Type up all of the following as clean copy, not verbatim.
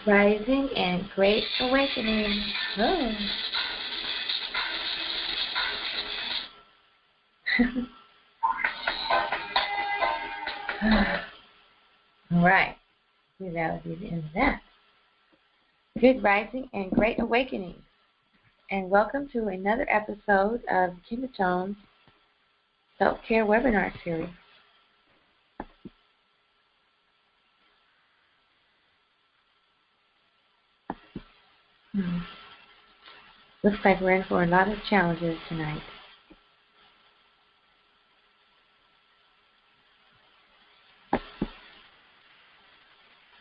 Rising and Great Awakening. Oh. All right. So that will be the end of that. Good Rising and Great Awakening. And welcome to another episode of KemeTones Self-Care Webinar Series. Looks like we're in for a lot of challenges tonight.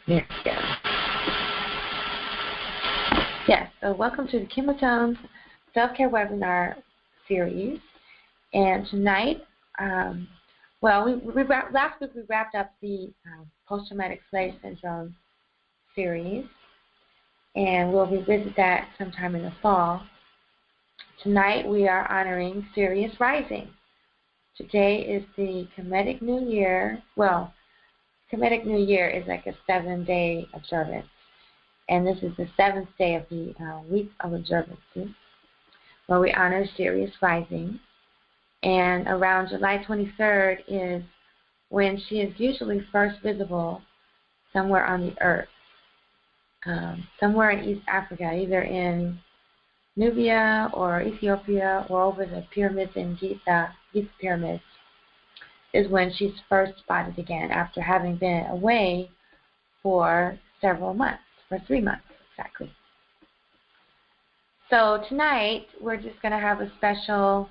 There we go. Yes, so welcome to the KemeTones Self-Care Webinar Series. And tonight, last week we wrapped up the Post-Traumatic Slave Syndrome series. And we'll revisit that sometime in the fall. Tonight we are honoring Sirius Rising. Today is the Kemetic New Year. Well, Kemetic New Year is like a 7-day observance. And this is the 7th day of the week of observances, where we honor Sirius Rising. And around July 23rd is when she is usually first visible somewhere on the earth. Somewhere in East Africa, either in Nubia or Ethiopia or over the pyramids in Giza pyramids, is when she's first spotted again after having been away for several months, for 3 months exactly. So tonight we're just going to have a special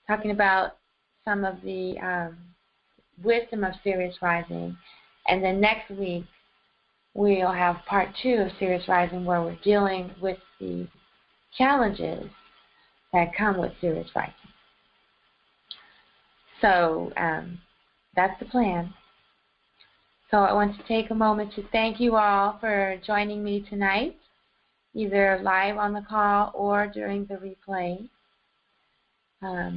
talking about some of the wisdom of Sirius Rising, and then next week we'll have part 2 of Sirius Rising, where we're dealing with the challenges that come with Sirius Rising. So that's the plan. So I want to take a moment to thank you all for joining me tonight, either live on the call or during the replay.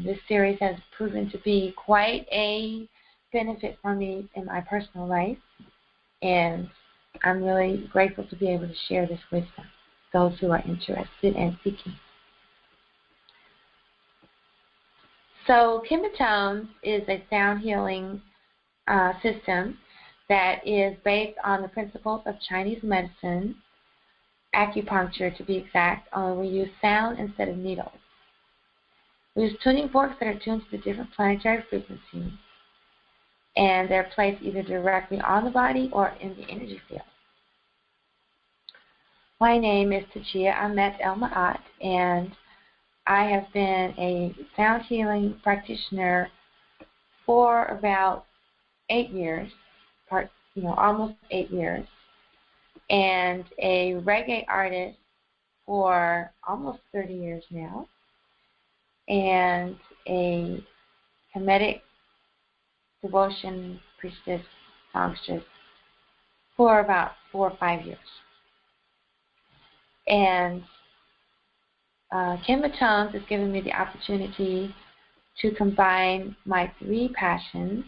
This series has proven to be quite a benefit for me in my personal life, and I'm really grateful to be able to share this wisdom, those who are interested and seeking. So KemeTones is a sound healing system that is based on the principles of Chinese medicine, acupuncture to be exact, only we use sound instead of needles. We use tuning forks that are tuned to the different planetary frequencies, and they're placed either directly on the body or in the energy field. My name is Tchiya Amet El-Ma'at, and I have been a sound healing practitioner for about 8 years, almost 8 years, and a reggae artist for almost 30 years now, and a Kemetic devotion priestess, songstress for about 4 or 5 years. And KemeTones has given me the opportunity to combine my 3 passions,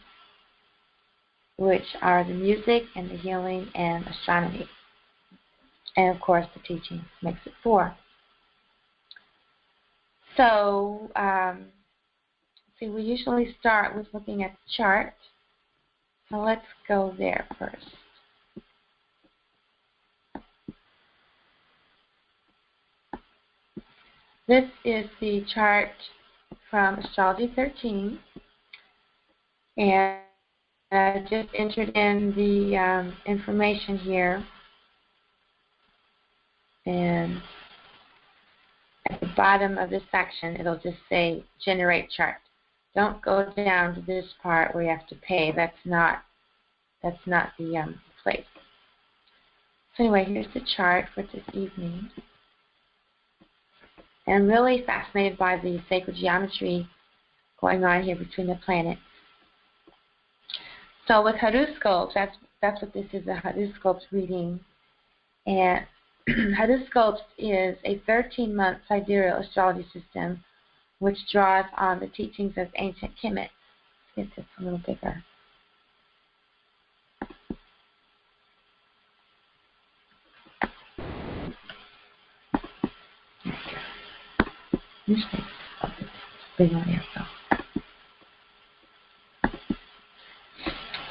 which are the music and the healing and astronomy. And of course the teaching makes it 4. So, we usually start with looking at the chart. So let's go there first. This is the chart from Astrology 13, and I just entered in the information here, and at the bottom of this section it'll just say generate chart. Don't go down to this part where you have to pay. That's not the place. So anyway, here's the chart for this evening. And I'm really fascinated by the sacred geometry going on here between the planets. So with horoscopes, that's what this is, a horoscopes reading. And horoscopes is a 13-month sidereal astrology system which draws on the teachings of ancient Kemet. Let's get this a little bigger.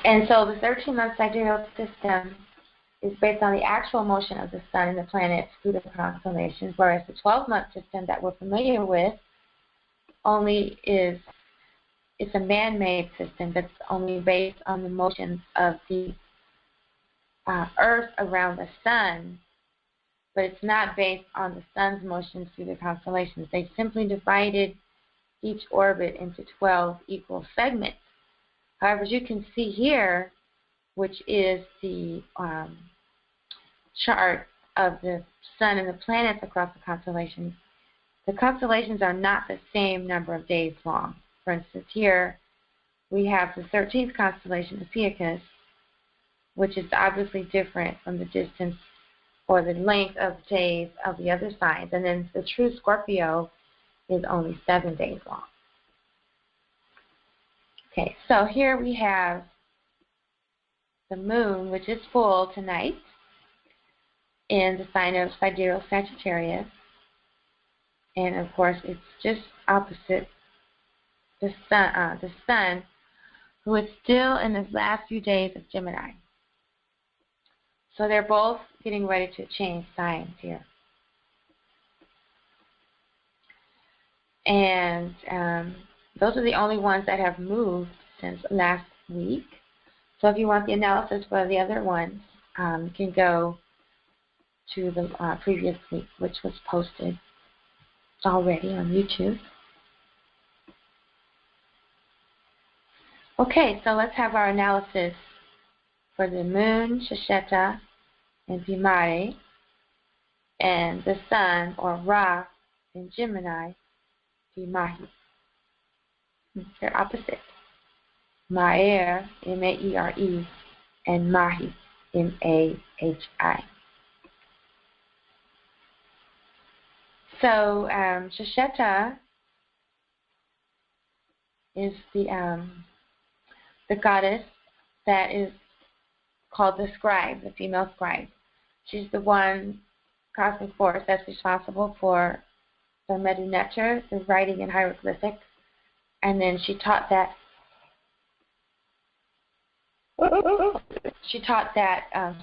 And so the 13-month sidereal system is based on the actual motion of the sun and the planets through the constellations, whereas the 12-month system that we're familiar with it's a man-made system that's only based on the motions of the Earth around the sun, but it's not based on the sun's motions through the constellations. They simply divided each orbit into 12 equal segments. However, as you can see here, which is the chart of the sun and the planets across the constellations are not the same number of days long. For instance, here we have the 13th constellation, Ophiuchus, which is obviously different from the distance or the length of days of the other signs. And then the true Scorpio is only 7 days long. Okay, so here we have the moon, which is full tonight in the sign of Sidereal Sagittarius. And of course, it's just opposite the sun, who is still in the last few days of Gemini. So they're both getting ready to change signs here. And those are the only ones that have moved since last week. So if you want the analysis for the other ones, you can go to the previous week, which was posted already on YouTube. Okay, so let's have our analysis for the moon, Shetaut, and Vimare, and the sun, or Ra, in Gemini, Vimahi. They're opposite. Ma'er, M-A-E-R-E, and Mahi, M-A-H-I. So Shetaut is the goddess that is called the scribe, the female scribe. She's the one cosmic force that's responsible for the Medineter, the writing in hieroglyphics, And then she taught that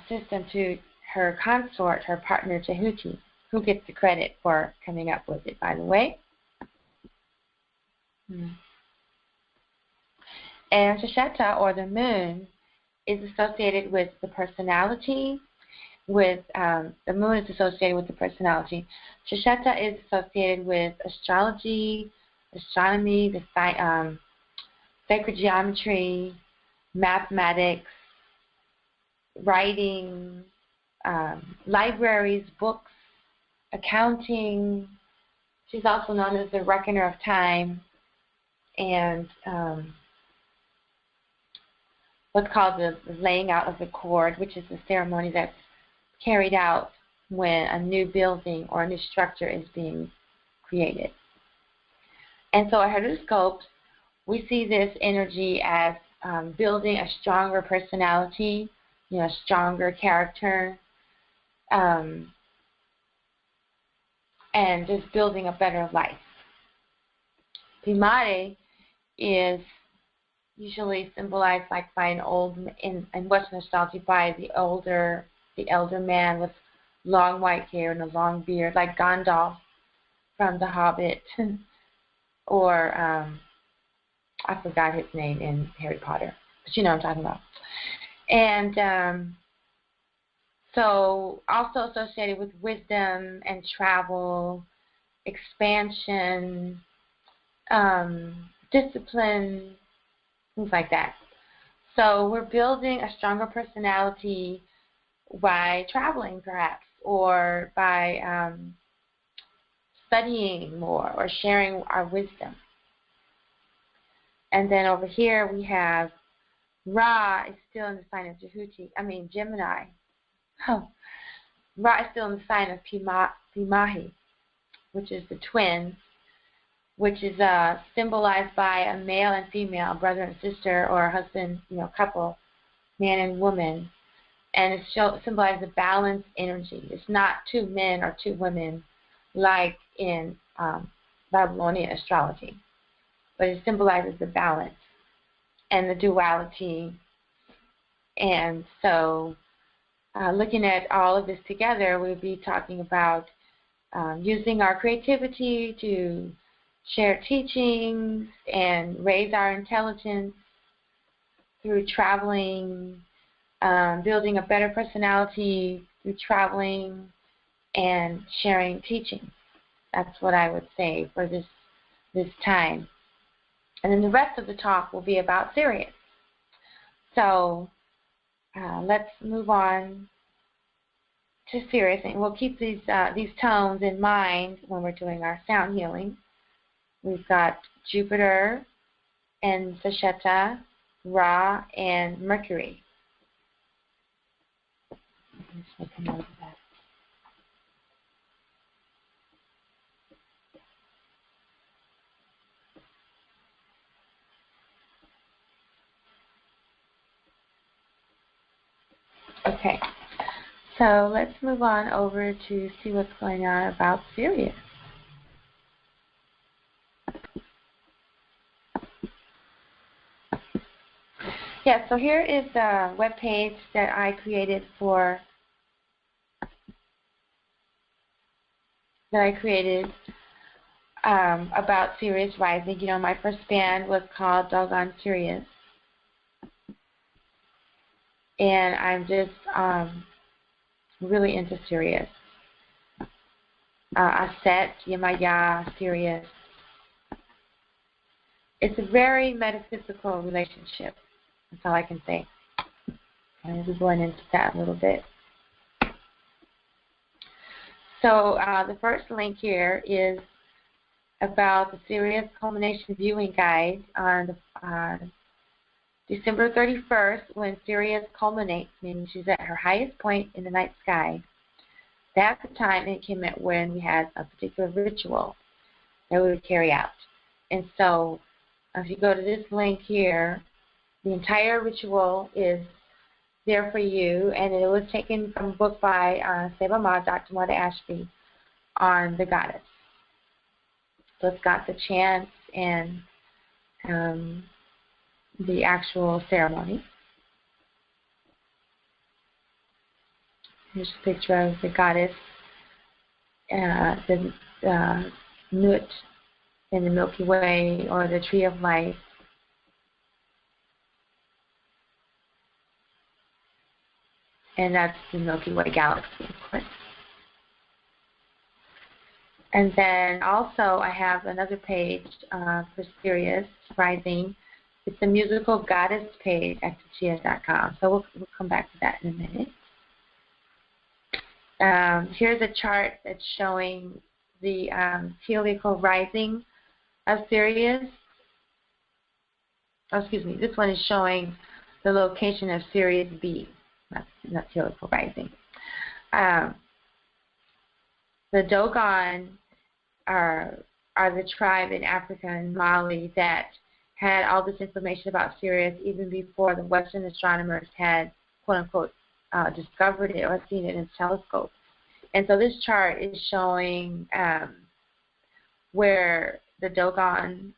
system to her consort, her partner Jehuti, who gets the credit for coming up with it, by the way. And Shetaut, or the moon, is associated with the personality. The moon is associated with the personality. Shetaut is associated with astrology, astronomy, the sacred geometry, mathematics, writing, libraries, books, accounting. She's also known as the reckoner of time, and what's called the laying out of the cord, which is the ceremony that's carried out when a new building or a new structure is being created. And so at horoscopes, we see this energy as building a stronger personality, a stronger character, and just building a better life. Kemetic is usually symbolized like by an old, in Western astrology, by the elder man with long white hair and a long beard, like Gandalf from The Hobbit, or I forgot his name in Harry Potter, but you know what I'm talking about. And so also associated with wisdom and travel, expansion, discipline, things like that. So we're building a stronger personality by traveling, perhaps, or by studying more or sharing our wisdom. And then over here we have Ra is still in the sign of Gemini. Ra is still in the sign of Pimahi, which is the twins, which is symbolized by a male and female, brother and sister, or a husband, couple, man and woman. And it symbolizes a balanced energy. It's not two men or two women like in Babylonian astrology, but it symbolizes the balance and the duality. And so looking at all of this together, we'll be talking about using our creativity to share teachings and raise our intelligence through traveling, building a better personality through traveling and sharing teachings. That's what I would say for this time. And then the rest of the talk will be about Sirius. So let's move on to Sirius, and we'll keep these tones in mind when we're doing our sound healing. We've got Jupiter and Shetaut, Ra, and Mercury. Let's make a note of that. Okay, so let's move on over to see what's going on about Sirius. Yeah, so here is the web page that I created about Sirius Rising. My first band was called Doggone Sirius. And I'm just really into Sirius. Aset, Yamaya, Sirius. It's a very metaphysical relationship. That's all I can say. And we'll be going into that a little bit. So the first link here is about the Sirius Culmination Viewing Guide on December 31st, when Sirius culminates, meaning she's at her highest point in the night sky. That's the time in Kemet when we had a particular ritual that we would carry out. And so if you go to this link here, the entire ritual is there for you, and it was taken from a book by Sebama, Dr. Mata Ashby, on the goddess. So it's got the chants and the actual ceremony. Here's a picture of the goddess, the Nut in the Milky Way, or the Tree of Life. And that's the Milky Way galaxy, of course. And then also I have another page for Sirius Rising. It's the musical goddess page at Tchiya.com. So we'll come back to that in a minute. Here's a chart that's showing the heliacal rising of Sirius. Oh, excuse me. This one is showing the location of Sirius B, not heliacal rising. The Dogon are the tribe in Africa and Mali that had all this information about Sirius even before the Western astronomers had, quote unquote, discovered it or seen it in telescopes. And so this chart is showing where the Dogon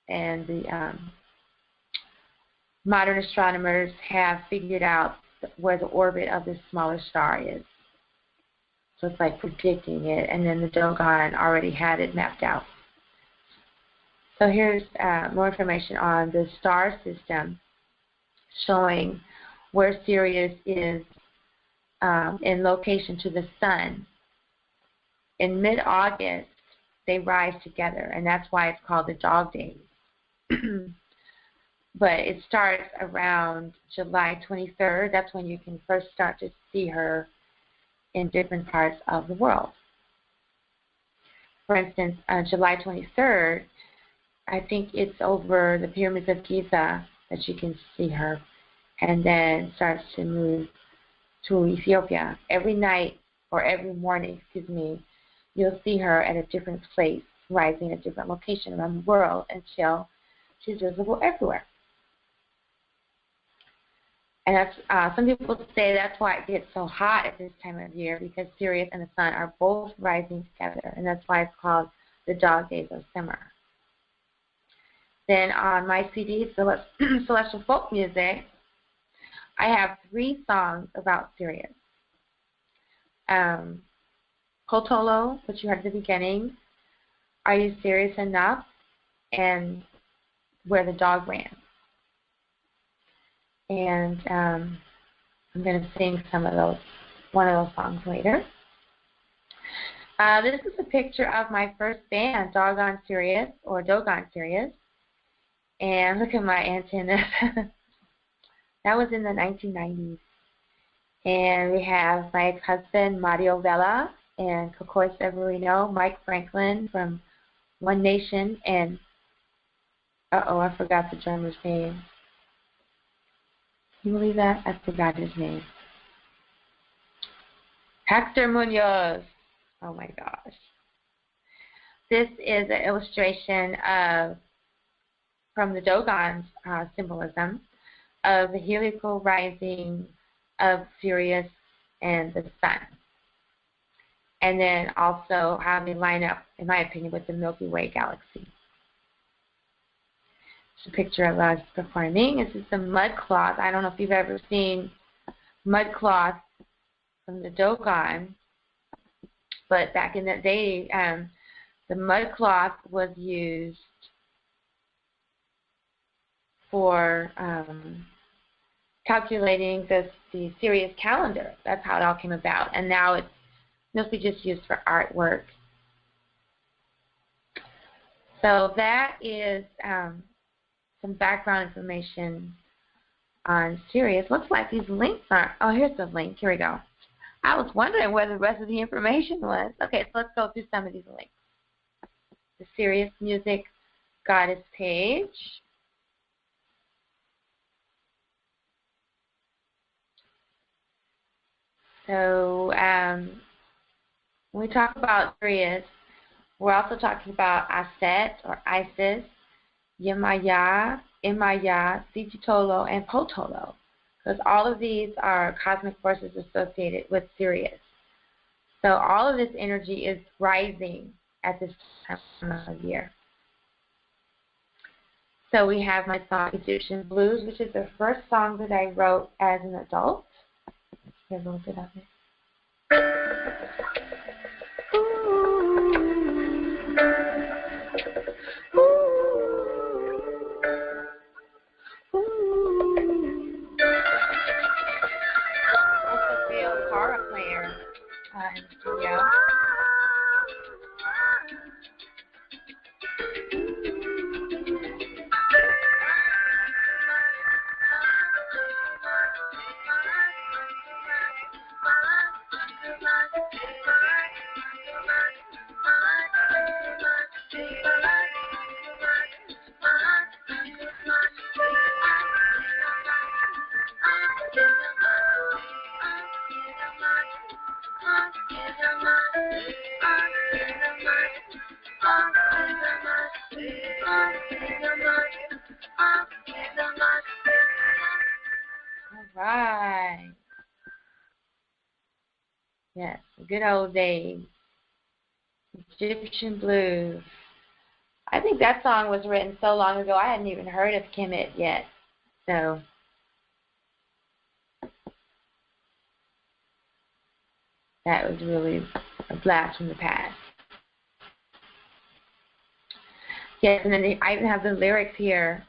and the modern astronomers have figured out where the orbit of this smaller star is. So it's like predicting it, and then the Dogon already had it mapped out. So here's more information on the star system showing where Sirius is in location to the sun. In mid-August, they rise together, and that's why it's called the dog days. But it starts around July 23rd. That's when you can first start to see her in different parts of the world. For instance, July 23rd, I think it's over the pyramids of Giza that you can see her, and then starts to move to Ethiopia. Every night, or every morning, excuse me, you'll see her at a different place, rising at a different location around the world until she's visible everywhere. And that's, some people say that's why it gets so hot at this time of year, because Sirius and the sun are both rising together, and that's why it's called the dog days of summer. Then on my CD, Celestial Folk Music, I have 3 songs about Sirius. Potolo, which you heard at the beginning, Are You Serious Enough, and Where the Dog Ran. And I'm going to sing one of those songs later. This is a picture of my first band, Dogon Sirius, or Dogon Sirius. And look at my antennas. That was in the 1990s. And we have my ex-husband, Mario Vela, and Kokoi Severino, Mike Franklin from One Nation, and, I forgot the drummer's name. Can you believe that? I forgot his name. Hector Munoz. Oh my gosh. This is an illustration from the Dogon's symbolism of the heliacal rising of Sirius and the sun. And then also how they line up, in my opinion, with the Milky Way galaxy. A picture of us performing. This is some mud cloth. I don't know if you've ever seen mud cloth from the Dogon, but back in that day, the mud cloth was used for calculating the Sirius calendar. That's how it all came about, and now it's mostly just used for artwork. So that is some background information on Sirius. Looks like these links are, here's the link. Here we go. I was wondering where the rest of the information was. Okay, so let's go through some of these links. The Sirius Music Goddess page. So when we talk about Sirius, we're also talking about Aset or Isis, Yemaya, Imaya, Sititolo, and Potolo, because all of these are cosmic forces associated with Sirius. So all of this energy is rising at this time of year. So we have my song Egyptian Blues, which is the first song that I wrote as an adult. Here's a little bit of it. That's a real guitar player in Tchiya. Right. Yes, the good old days. Egyptian Blues. I think that song was written so long ago I hadn't even heard of Kemet yet. So that was really a blast from the past. Yes, and then I even have the lyrics here.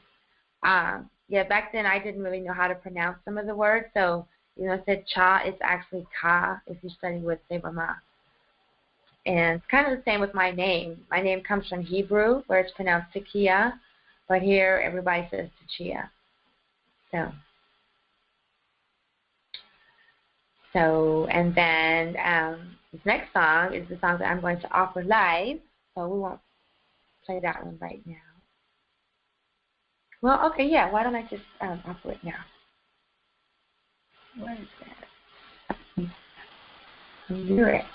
Yeah, back then I didn't really know how to pronounce some of the words, so you know, it said cha, it's actually ka if you study with Sebama. And it's kind of the same with my name. My name comes from Hebrew, where it's pronounced Tchiya, but here everybody says Tchiya. So, and then this next song is the song that I'm going to offer live, so we won't play that one right now. Well, okay, yeah, why don't I just offer it now? What is that? Lyrics.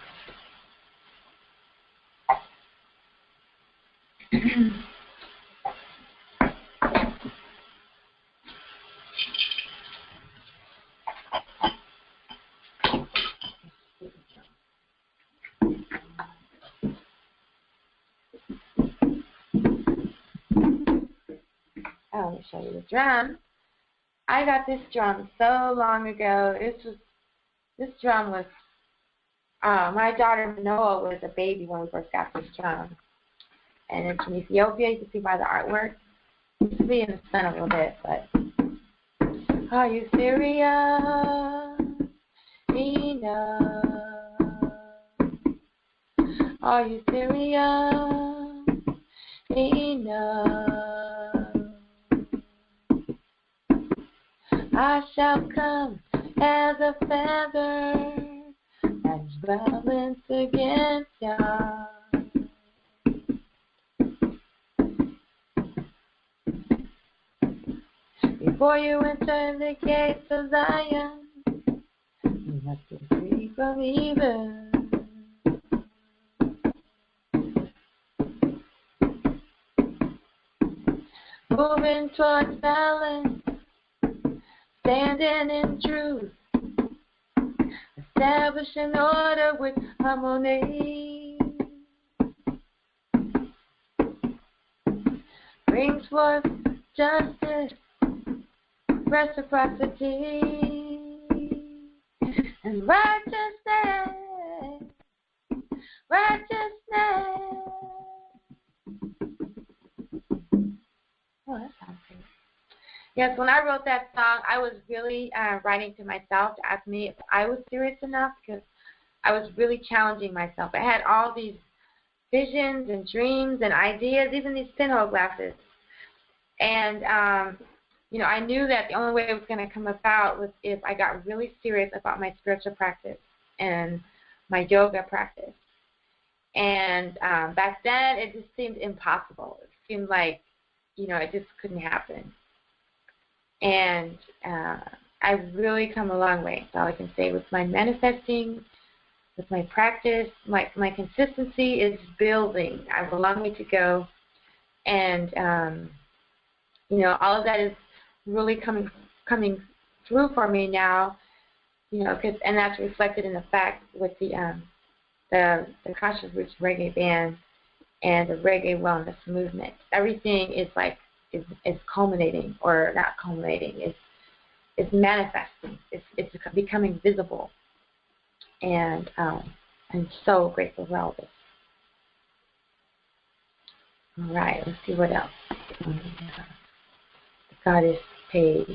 Let me show you the drum. I got this drum so long ago. This drum was, my daughter Noah was a baby when we first got this drum. And it's from Ethiopia. You can see by the artwork. It used to be in the sun a little bit, but. Are you serious? Enough. Are you serious? Enough. I shall come as a feather and balance against ya. Before you enter the gates of Zion, you must be free from evil. Moving towards balance, standing in truth, establishing order with harmony, brings forth justice, reciprocity, and righteousness. Oh, that sounds good. Yes, when I wrote that song, I was really writing to myself to ask me if I was serious enough, because I was really challenging myself. I had all these visions and dreams and ideas, even these pinhole glasses. And, you know, I knew that the only way it was going to come about was if I got really serious about my spiritual practice and my yoga practice. And back then, it just seemed impossible. It seemed like, you know, it just couldn't happen. And I've really come a long way. That's all I can say with my manifesting, with my practice. My consistency is building. I have a long way to go. And, you know, all of that is really coming through for me now, you know, and that's reflected in the fact with the Conscious Roots Reggae Band and the Reggae Wellness Movement. Everything is like is culminating, or not culminating, is manifesting. It's becoming visible. And I'm so grateful for all this. All right, let's see what else. The Goddess page.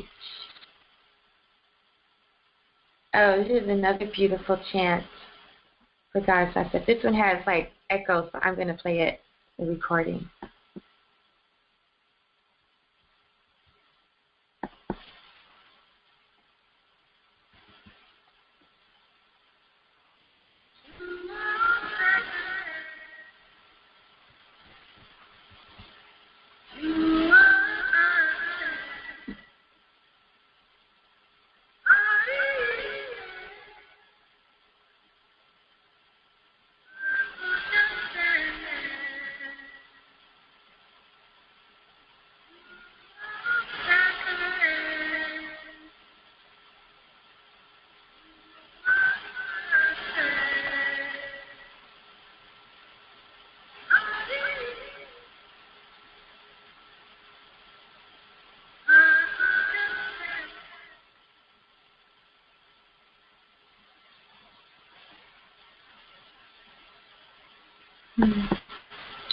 Oh, this is another beautiful chant for Goddess Aset. This one has like echoes, so I'm going to play it, the recording.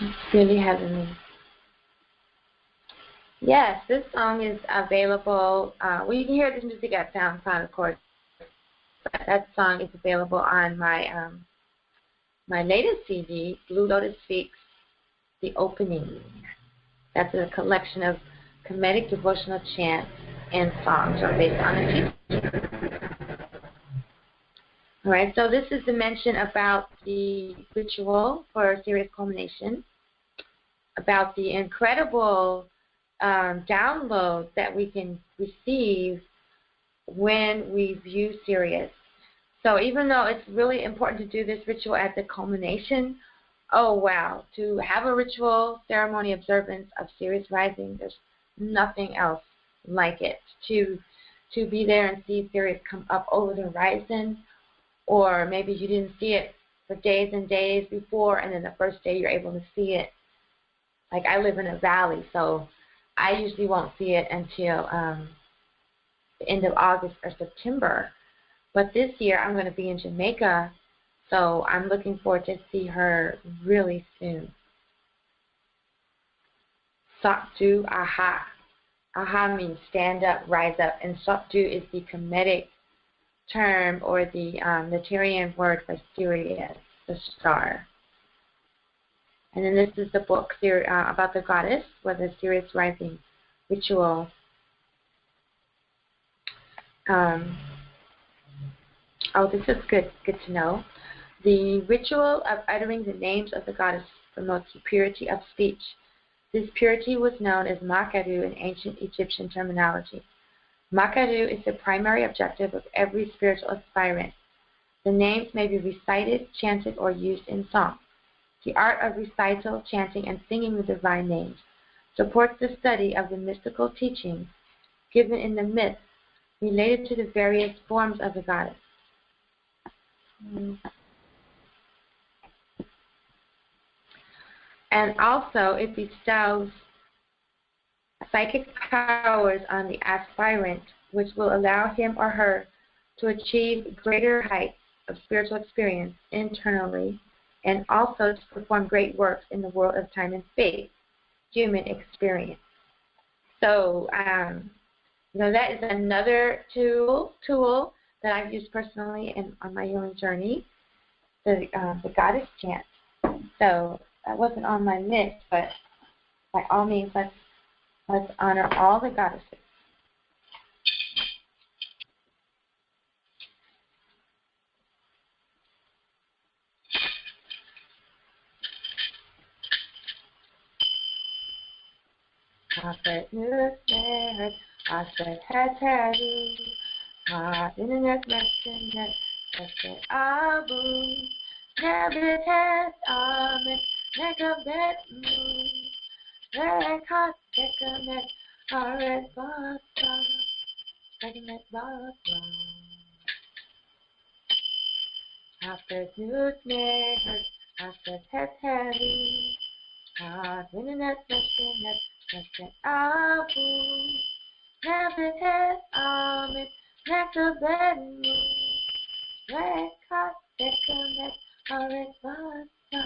It's really heavenly. Yes, this song is available. Well, you can hear this music at SoundCloud, of course. But that song is available on my my latest CD, Blue Lotus Speaks, The Opening. That's a collection of Kemetic devotional chants and songs are based on a teaching. All right, so this is the mention about the ritual for Sirius culmination, about the incredible downloads that we can receive when we view Sirius. So even though it's really important to do this ritual at the culmination, oh wow, to have a ritual ceremony observance of Sirius rising, there's nothing else like it. To be there and see Sirius come up over the horizon, or maybe you didn't see it for days and days before, and then the first day you're able to see it. Like I live in a valley, so I usually won't see it until the end of August or September. But this year I'm going to be in Jamaica, so I'm looking forward to see her really soon. Sopdu Aha. Aha means stand up, rise up, and Sopdu is the Kemetic term, or the Tyrian word for Sirius, the star. And then this is the book about the goddess, with the Sirius rising ritual. Oh, this is good to know. The ritual of uttering the names of the goddess promotes the purity of speech. This purity was known as Makadu in ancient Egyptian terminology. Makadu is the primary objective of every spiritual aspirant. The names may be recited, chanted, or used in song. The art of recital, chanting, and singing the divine names supports the study of the mystical teachings given in the myths related to the various forms of the goddess. And also, it bestows psychic powers on the aspirant, which will allow him or her to achieve greater heights of spiritual experience internally, and also to perform great works in the world of time and space, human experience. So, that is another tool that I've used personally on my healing journey, the goddess chant. So that wasn't on my list, but by all means, let's honor all the goddesses. Aset Nefer, Aset Hotep, Adorations, Aset Abu, Never Amet, Kemet, Rekat, Kemet, Aret Bata, Kemet Bata. Aset Nefer, Aset Hotep, Adorations, Sesson Abu Nefer Het Amet Nektar Ben Rekat Kemet Aret Basa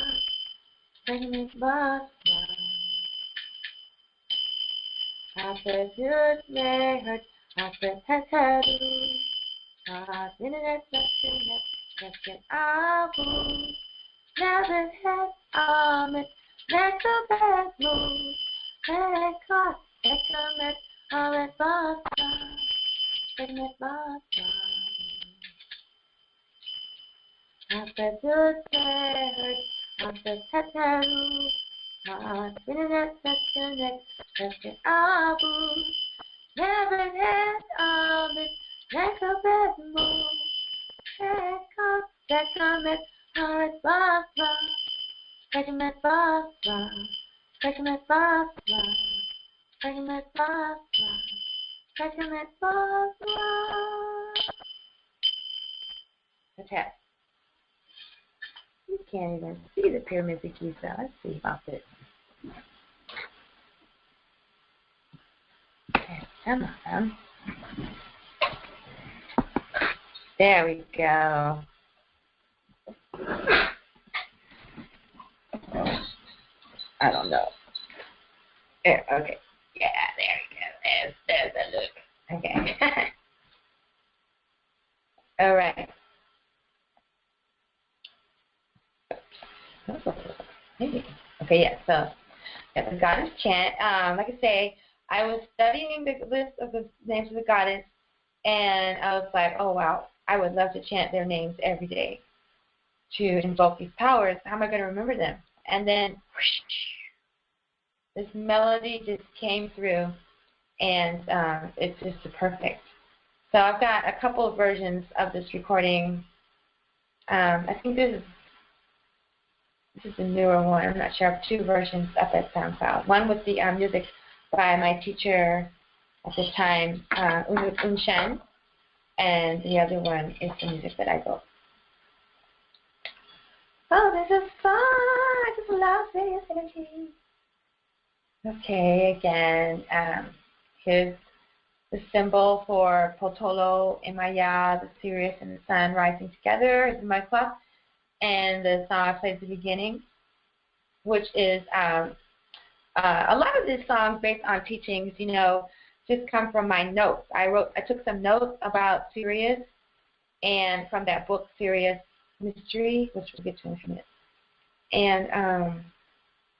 Kemet Basa Aset Good Rising Aset Hotep Sesson Abu Nefer Het Amet Nektar Ben Rekat Kemet Aret Basa Kemet Basa Aset Good Rising Aset Hotep Sesson Abu Nefer Het Amet Nektar Ben Rekat Kemet Aret Basa Kemet Basa Kemet Basa Kemet Basa Kemet Basa Hotep. You can't even see the pyramids of Giza. Let's see about this. Okay, come on. There we go. I don't know. There, okay. Yeah, there we go. There's the look. Okay. All right. Okay, yeah, so the goddess chant. Like I say, I was studying the list of the names of the goddess, and I was like, oh, wow, I would love to chant their names every day to invoke these powers. How am I going to remember them? And then whoosh, this melody just came through, and it's just perfect. So I've got a couple of versions of this recording. I think this is a newer one. I'm not sure. I have two versions up at SoundCloud. One with the music by my teacher at the time, Un Shen, and the other one is the music that I wrote. Oh, this is fun. I just love this energy. Okay, again, here's the symbol for Potolo and Maya, the Sirius and the sun rising together is my clock. And the song I played at the beginning, which is a lot of these songs based on teachings, you know, just come from my notes. I took some notes about Sirius, and from that book, Sirius Mystery, which we'll get to in a few minutes. And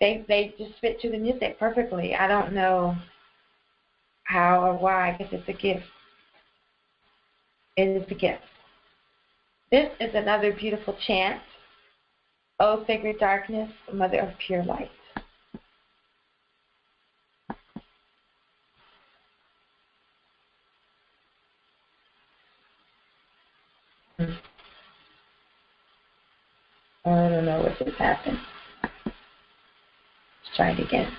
they just fit to the music perfectly. I don't know how or why. I guess it's a gift. It is a gift. This is another beautiful chant. O sacred darkness, mother of pure light. I don't know what just happened. Let's try it again.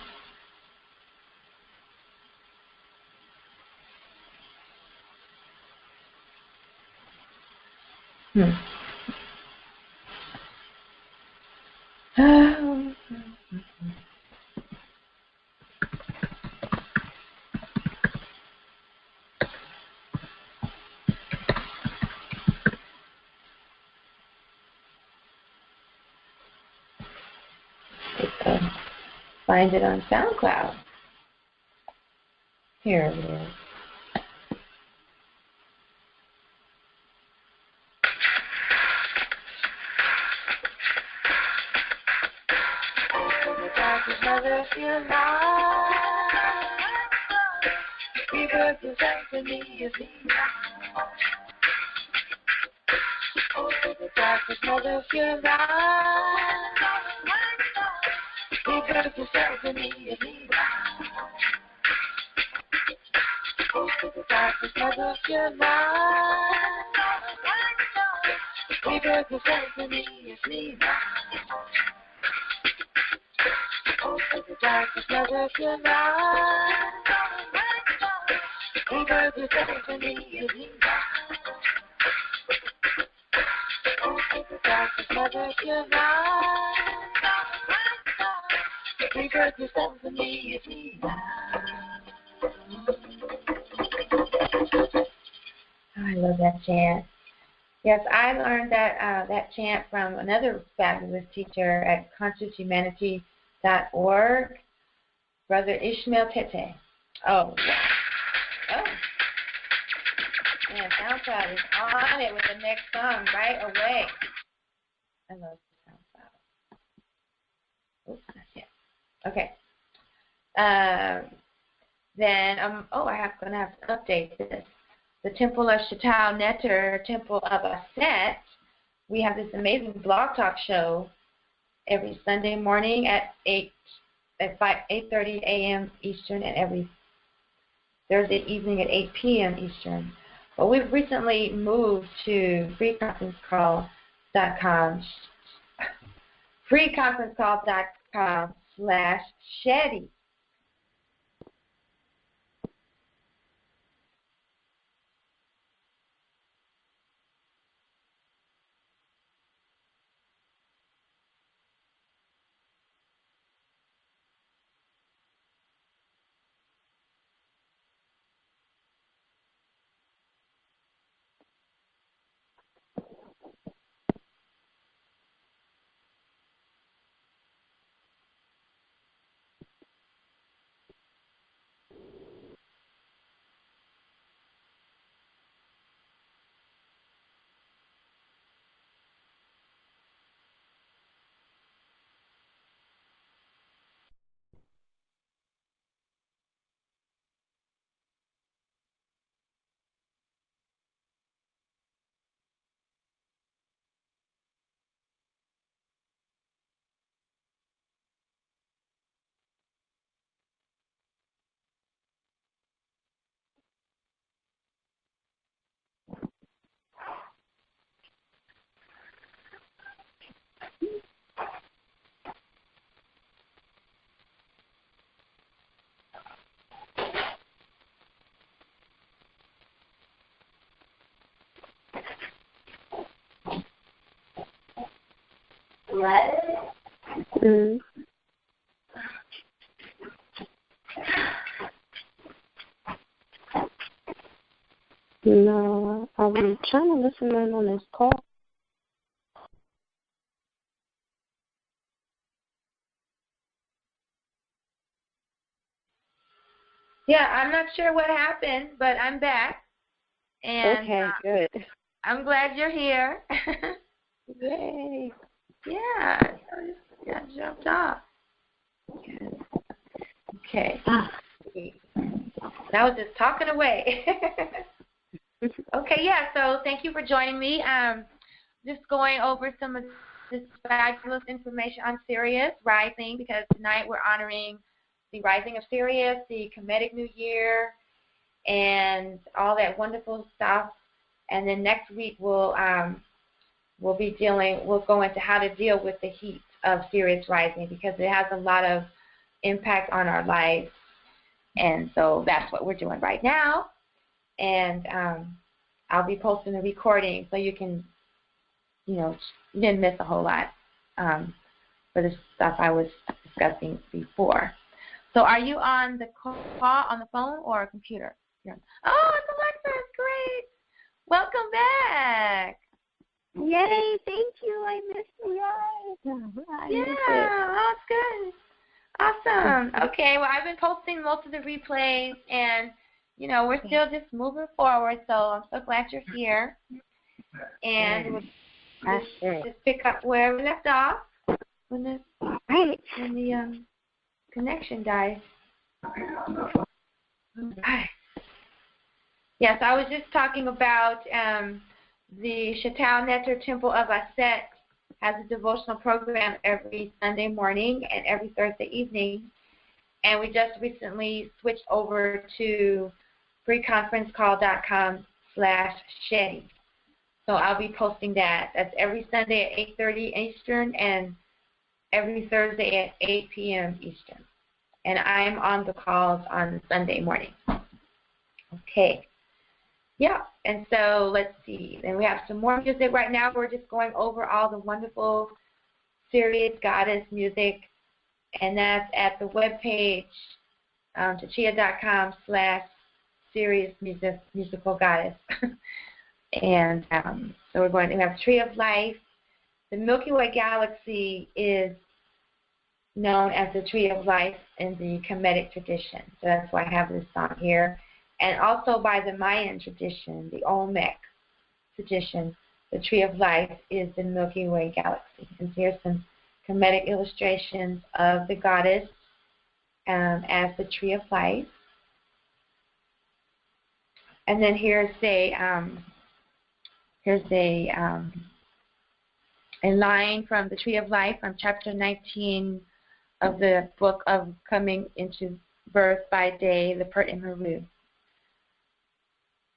Find it on SoundCloud. Here it is. I love that chant. Yes, I learned that chant from another fabulous teacher at conscioushumanity.org, Brother Ishmael Tete. Oh, wow. Oh. Man, SoundCloud is on it with the next song right away. I love SoundCloud. Oops, that's it. Okay. Then, I'm going to have to update this. The Temple of Shetau Neter, Temple of Aset, we have this amazing blog talk show every Sunday morning at 8:30 a.m. Eastern, and every Thursday evening at 8 p.m. Eastern. But we've recently moved to freeconferencecall.com, freeconferencecall.com/Shedi. What? No, I'm trying to listen in on this call. Yeah, I'm not sure what happened, but I'm back. And okay, good. I'm glad you're here. Yay. Yeah, I jumped off. Okay. That was just talking away. Okay, yeah, so thank you for joining me. Just going over some of this fabulous information on Sirius Rising, because tonight we're honoring the rising of Sirius, the Kemetic New Year, and all that wonderful stuff. And then next week we'll go into how to deal with the heat of Sirius Rising, because it has a lot of impact on our lives. And so that's what we're doing right now. And I'll be posting a recording so you can, you didn't miss a whole lot for the stuff I was discussing before. So are you on the call, on the phone, or a computer? Oh, it's Alexa. Great. Welcome back. Yay, thank you. I missed you guys. That's good. Awesome. Okay, well, I've been posting most of the replays, and, we're still just moving forward, so I'm so glad you're here. And we'll just pick up where we left off when the connection dies. Right. Yes, I was just talking about the Shetau Neter Temple of Aset has a devotional program every Sunday morning and every Thursday evening. And we just recently switched over to freeconferencecall.com/Shedi. So I'll be posting that. That's every Sunday at 8:30 Eastern and every Thursday at 8 p.m. Eastern. And I'm on the calls on Sunday morning. Okay. Yeah, and so let's see. Then we have some more music right now. We're just going over all the wonderful Sirius Goddess music and that's at the webpage, Tchiya.com/Sirius Musical Goddess. And so we're going to have Tree of Life. The Milky Way galaxy is known as the Tree of Life in the Kemetic tradition. So that's why I have this song here. And also by the Mayan tradition, the Olmec tradition, the Tree of Life is the Milky Way galaxy. And so here's some Kemetic illustrations of the goddess as the Tree of Life. And then here's a line from the Tree of Life from chapter 19 of the book of Coming into Birth by Day, the Pert and Meru.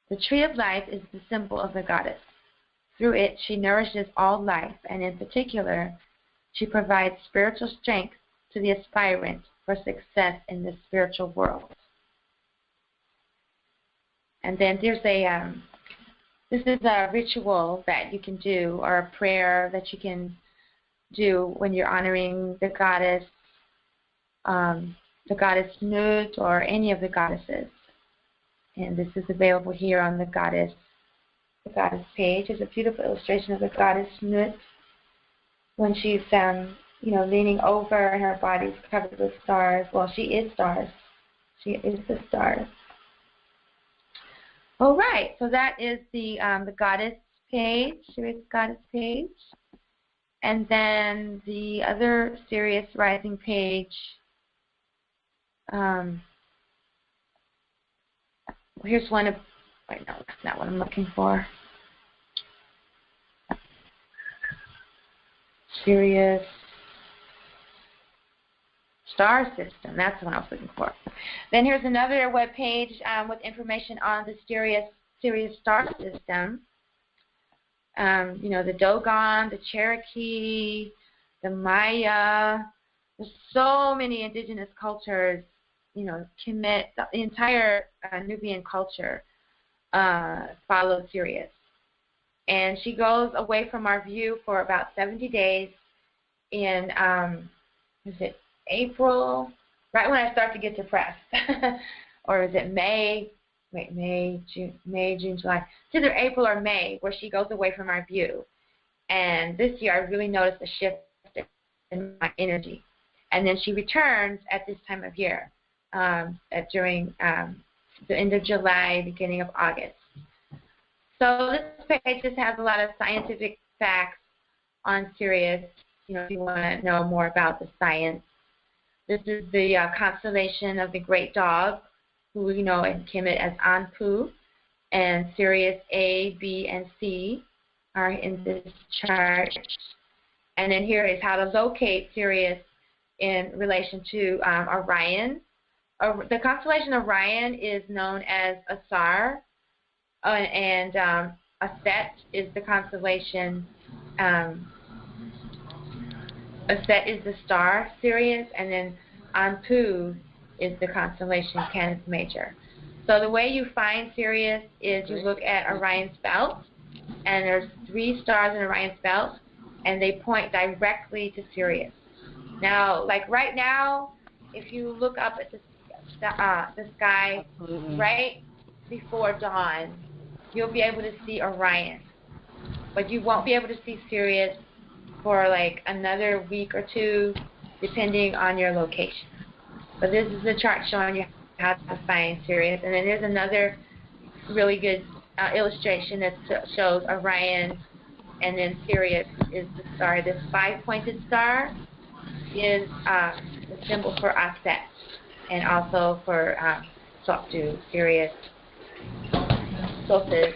The Tree of Life is the symbol of the goddess. Through it, she nourishes all life, and in particular, she provides spiritual strength to the aspirant for success in the spiritual world. And then there's this is a ritual that you can do, or a prayer that you can do when you're honoring the goddess Nut, or any of the goddesses. And this is available here on the goddess page. It's a beautiful illustration of the goddess Nut when she's leaning over and her body's covered with stars. Well, she is stars. She is the stars. All right, so that is the goddess page, Sirius Goddess page. And then the other Sirius Rising page, here's one of, wait, no, that's not what I'm looking for. Sirius Star System, that's what I was looking for. Then here's another web page with information on the Sirius Star System. The Dogon, the Cherokee, the Maya. There's so many indigenous cultures, Kemet, the entire Nubian culture follows Sirius. And she goes away from our view for about 70 days in, is it April? Right when I start to get depressed. Or is it May? Wait, May, June, July. It's either April or May where she goes away from our view. And this year I really noticed a shift in my energy. And then she returns at this time of year, during the end of July, beginning of August. So this page just has a lot of scientific facts on Sirius, if you want to know more about the science. This is the constellation of the Great Dog, who we know in Kemet as Anpu, and Sirius A, B, and C are in this chart. And then here is how to locate Sirius in relation to Orion. The constellation Orion is known as Asar, and Aset is the constellation. Aset is the star Sirius, and then Anpu is the constellation Canis Major. So the way you find Sirius is you look at Orion's belt, and there's 3 stars in Orion's belt, and they point directly to Sirius. Now, like right now, if you look up at the sky right before dawn, you'll be able to see Orion, but you won't be able to see Sirius for like another week or 2, depending on your location. But this is the chart showing you how to find Sirius. And then there's another really good illustration that shows Orion, and then Sirius is the star. This 5-pointed star is the symbol for Aset, and also for Sopdu, Sirius, Sosis,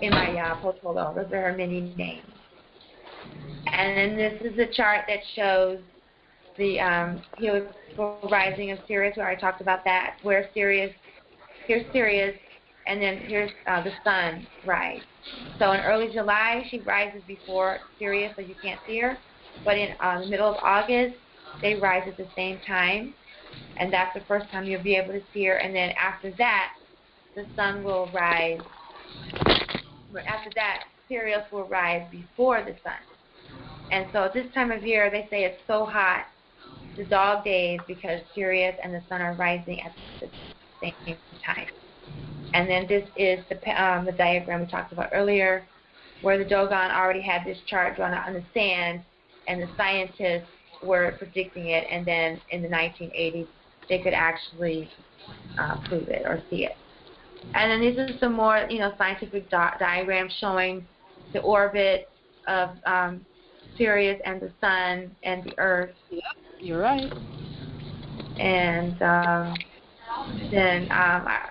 Imaya, Potolo. Those are her many names. And then this is a chart that shows the helical rising of Sirius, where I talked about that, where Sirius, here's Sirius, and then here's the sun rise. So in early July, she rises before Sirius, so you can't see her. But in the middle of August, they rise at the same time, and that's the first time you'll be able to see her. And then after that, the sun will rise. After that, Sirius will rise before the sun. And so at this time of year, they say it's so hot the dog days because Sirius and the sun are rising at the same time. And then this is the diagram we talked about earlier, where the Dogon already had this chart drawn out on the sand, and the scientists were predicting it, and then in the 1980s, they could actually prove it or see it. And then these are some more, scientific diagrams showing the orbit of Sirius and the Sun and the Earth. Yep, you're right. And then I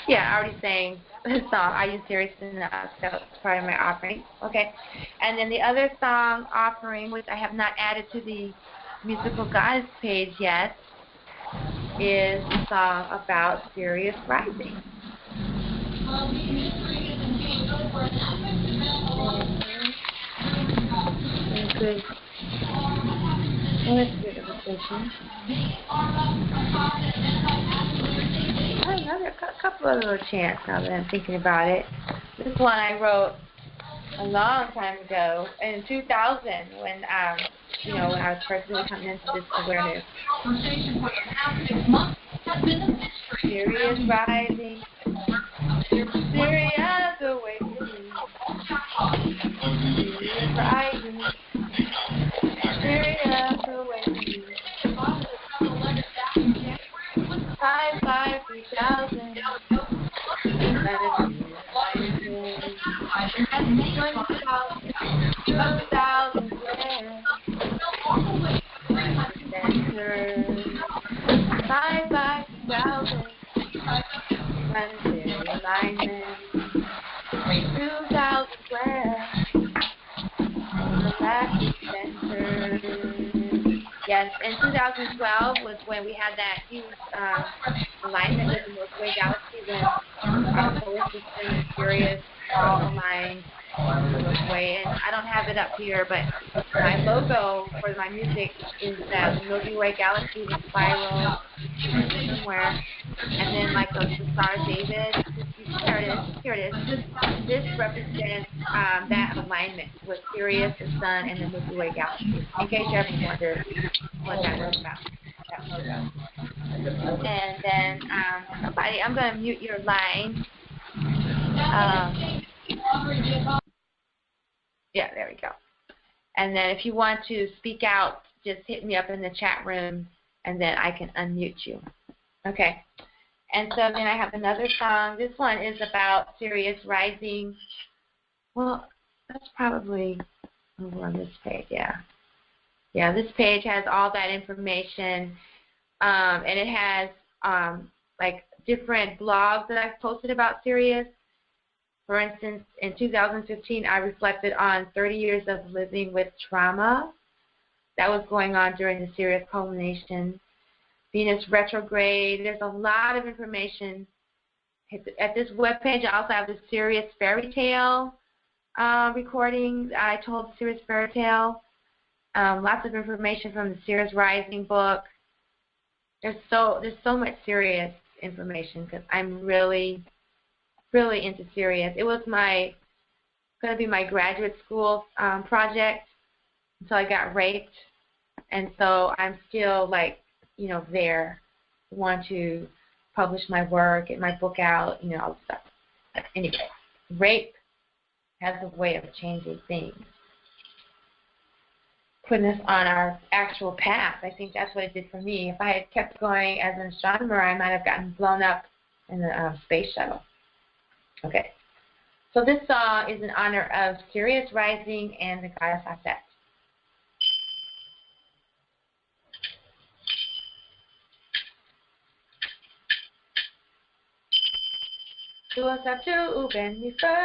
already sang the song. I use Sirius in that was part of my offering. Okay. And then the other song offering, which I have not added to the musical goddess page yet, is the song about Sirius rising. Good. Well, that's good illustration. Another couple of little chants now that I'm thinking about it. This one I wrote a long time ago in 2000 when when I was personally coming into this awareness. Sirius rising, Sirius awakening, Sirius rising, Sirius awakening. 5,000. 20,000 square. 5,000. Planetary alignment. 2,000 square. Galactic center. Yes, and 2012 was when we had that huge alignment with the Milky Way galaxy when our solar system and Sirius all aligned with the Milky Way. And I don't have it up here, but my logo for my music is that the Milky Way galaxy is a spiral somewhere, and then like the Star of David. Here it is. This represents that alignment with Sirius, the Sun, and the Milky Way galaxy. In case you ever wonder what that was about. And then, I'm going to mute your line. Yeah, there we go. And then if you want to speak out, just hit me up in the chat room, and then I can unmute you. Okay. And so then I have another song. This one is about Sirius rising. Well, that's probably over on this page, yeah. Yeah, this page has all that information, and it has like different blogs that I've posted about Sirius. For instance, in 2015, I reflected on 30 years of living with trauma that was going on during the Sirius culmination. Venus retrograde. There's a lot of information at this webpage. I also have the Sirius fairy tale recording. I told Sirius fairy tale. Lots of information from the Sirius Rising book. There's so much Sirius information because I'm really into Sirius. It was going to be my graduate school project until I got raped, and so I'm still there, want to publish my work, get my book out, all the stuff. Anyway, rape has a way of changing things, putting us on our actual path. I think that's what it did for me. If I had kept going as an astronomer, I might have gotten blown up in the space shuttle. Okay, so this song is in honor of Sirius Rising and the goddess Aset. Sopdu Uben Nefer.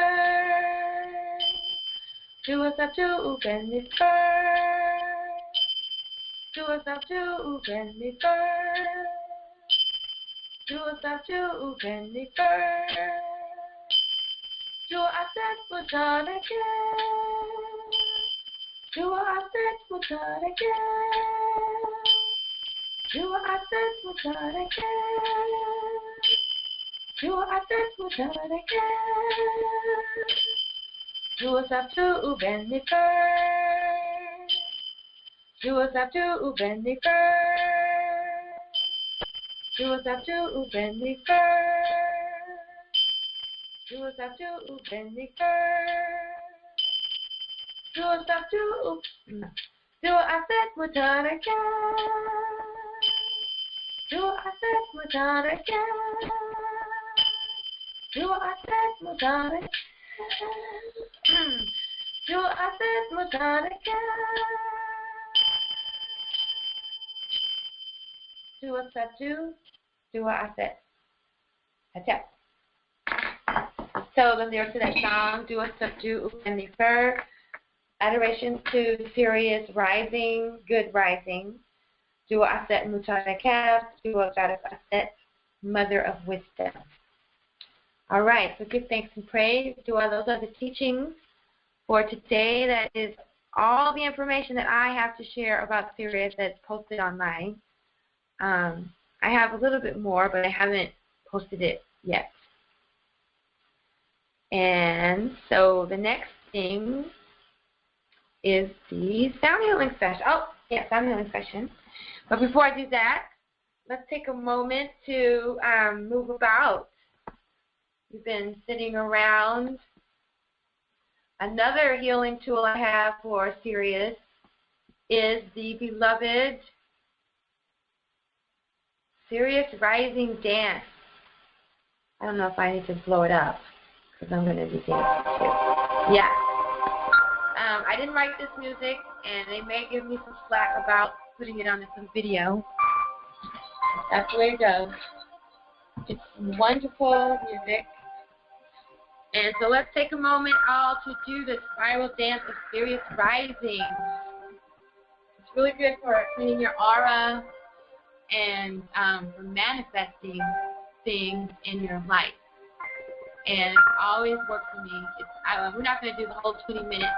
Sopdu Uben Nefer. Sopdu Uben Nefer. Sopdu Uben Nefer. Aset Buddha again. Aset Buddha again. Aset Buddha again. Aset Buddha again. Sopdu Uben Nefer. Sopdu Uben Nefer. Sopdu Uben Nefer. Sopdu Uben Nefer. Sopdu Aset Mutaraka. Aset Mutaraka. Aset Mutaraka. Aset Mutaraka. Sopdu Aset. Hotep. So the lyrics of that song, Sopdu Uben Nefer, Adorations to Sirius Rising, Good Rising, Aset Mutaraka, Goddess Aset, Mother of Wisdom. All right, so give thanks and praise. Those are the teachings for today. That is all the information that I have to share about Sirius that's posted online. I have a little bit more, but I haven't posted it yet. And so the next thing is the sound healing session. Oh, yeah, sound healing session. But before I do that, let's take a moment to move about. You've been sitting around. Another healing tool I have for Sirius is the beloved Sirius Rising Dance. I don't know if I need to blow it up because I'm going to be dancing too. Yeah. I didn't write this music, and they may give me some slack about putting it on some video. That's the way it goes. It's wonderful music. And so let's take a moment all to do the spiral dance of Sirius Rising. It's really good for cleaning your aura and for manifesting things in your life. And it always works for me. We're not going to do the whole 20 minutes,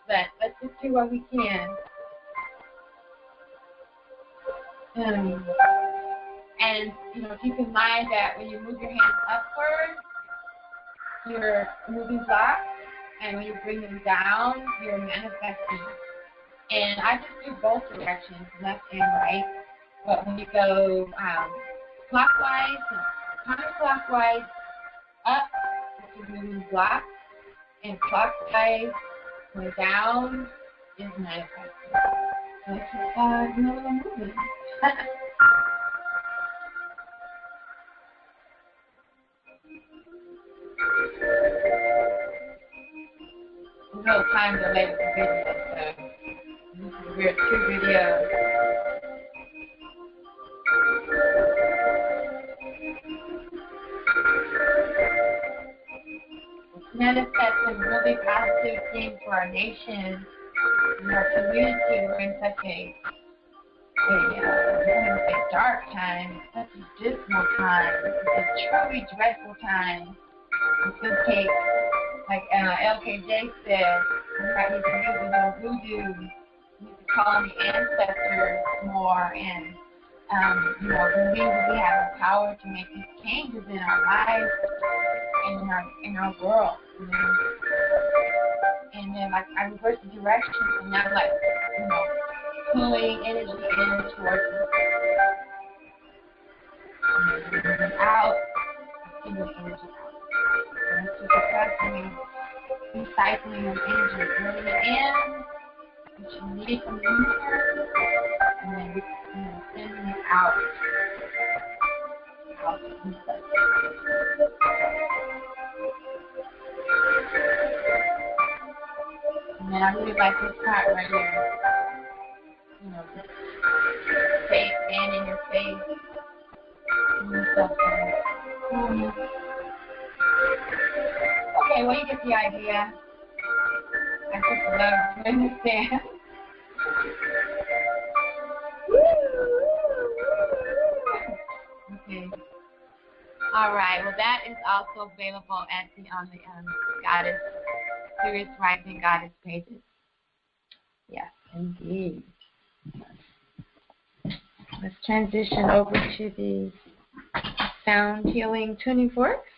but let's just do what we can. And keep in mind that when you move your hands upward, you're moving blocks, and when you bring them down, you're manifesting. And I just do both directions, left and right. But when you go clockwise and counterclockwise up, you're moving blocks, and clockwise going down is manifesting. So it's just moving. There's no time delay with the video, so we're 2 videos. Manifesting really positive things for our nation and our community. We're in such a dark time, such a dismal time. This is a truly dreadful time. It's going to take, like LKJ said, we might need to use a little voodoo. We need to call on the ancestors more and, believe that we have the power to make these changes in our lives and in our world. And then, like, I reverse the direction, and now, like, pulling energy in towards me. And out, and energy out. And it's just successfully recycling of energy, bringing in what you need from the universe, and then sending it out. And then I really like this part right here. Face, stand in your face. Okay, well, you get the idea. I just love doing this dance. Okay. All right. Well, that is also available on the Goddess Sirius Rising Goddess pages. Yes, indeed. Let's transition over to the sound healing tuning forks.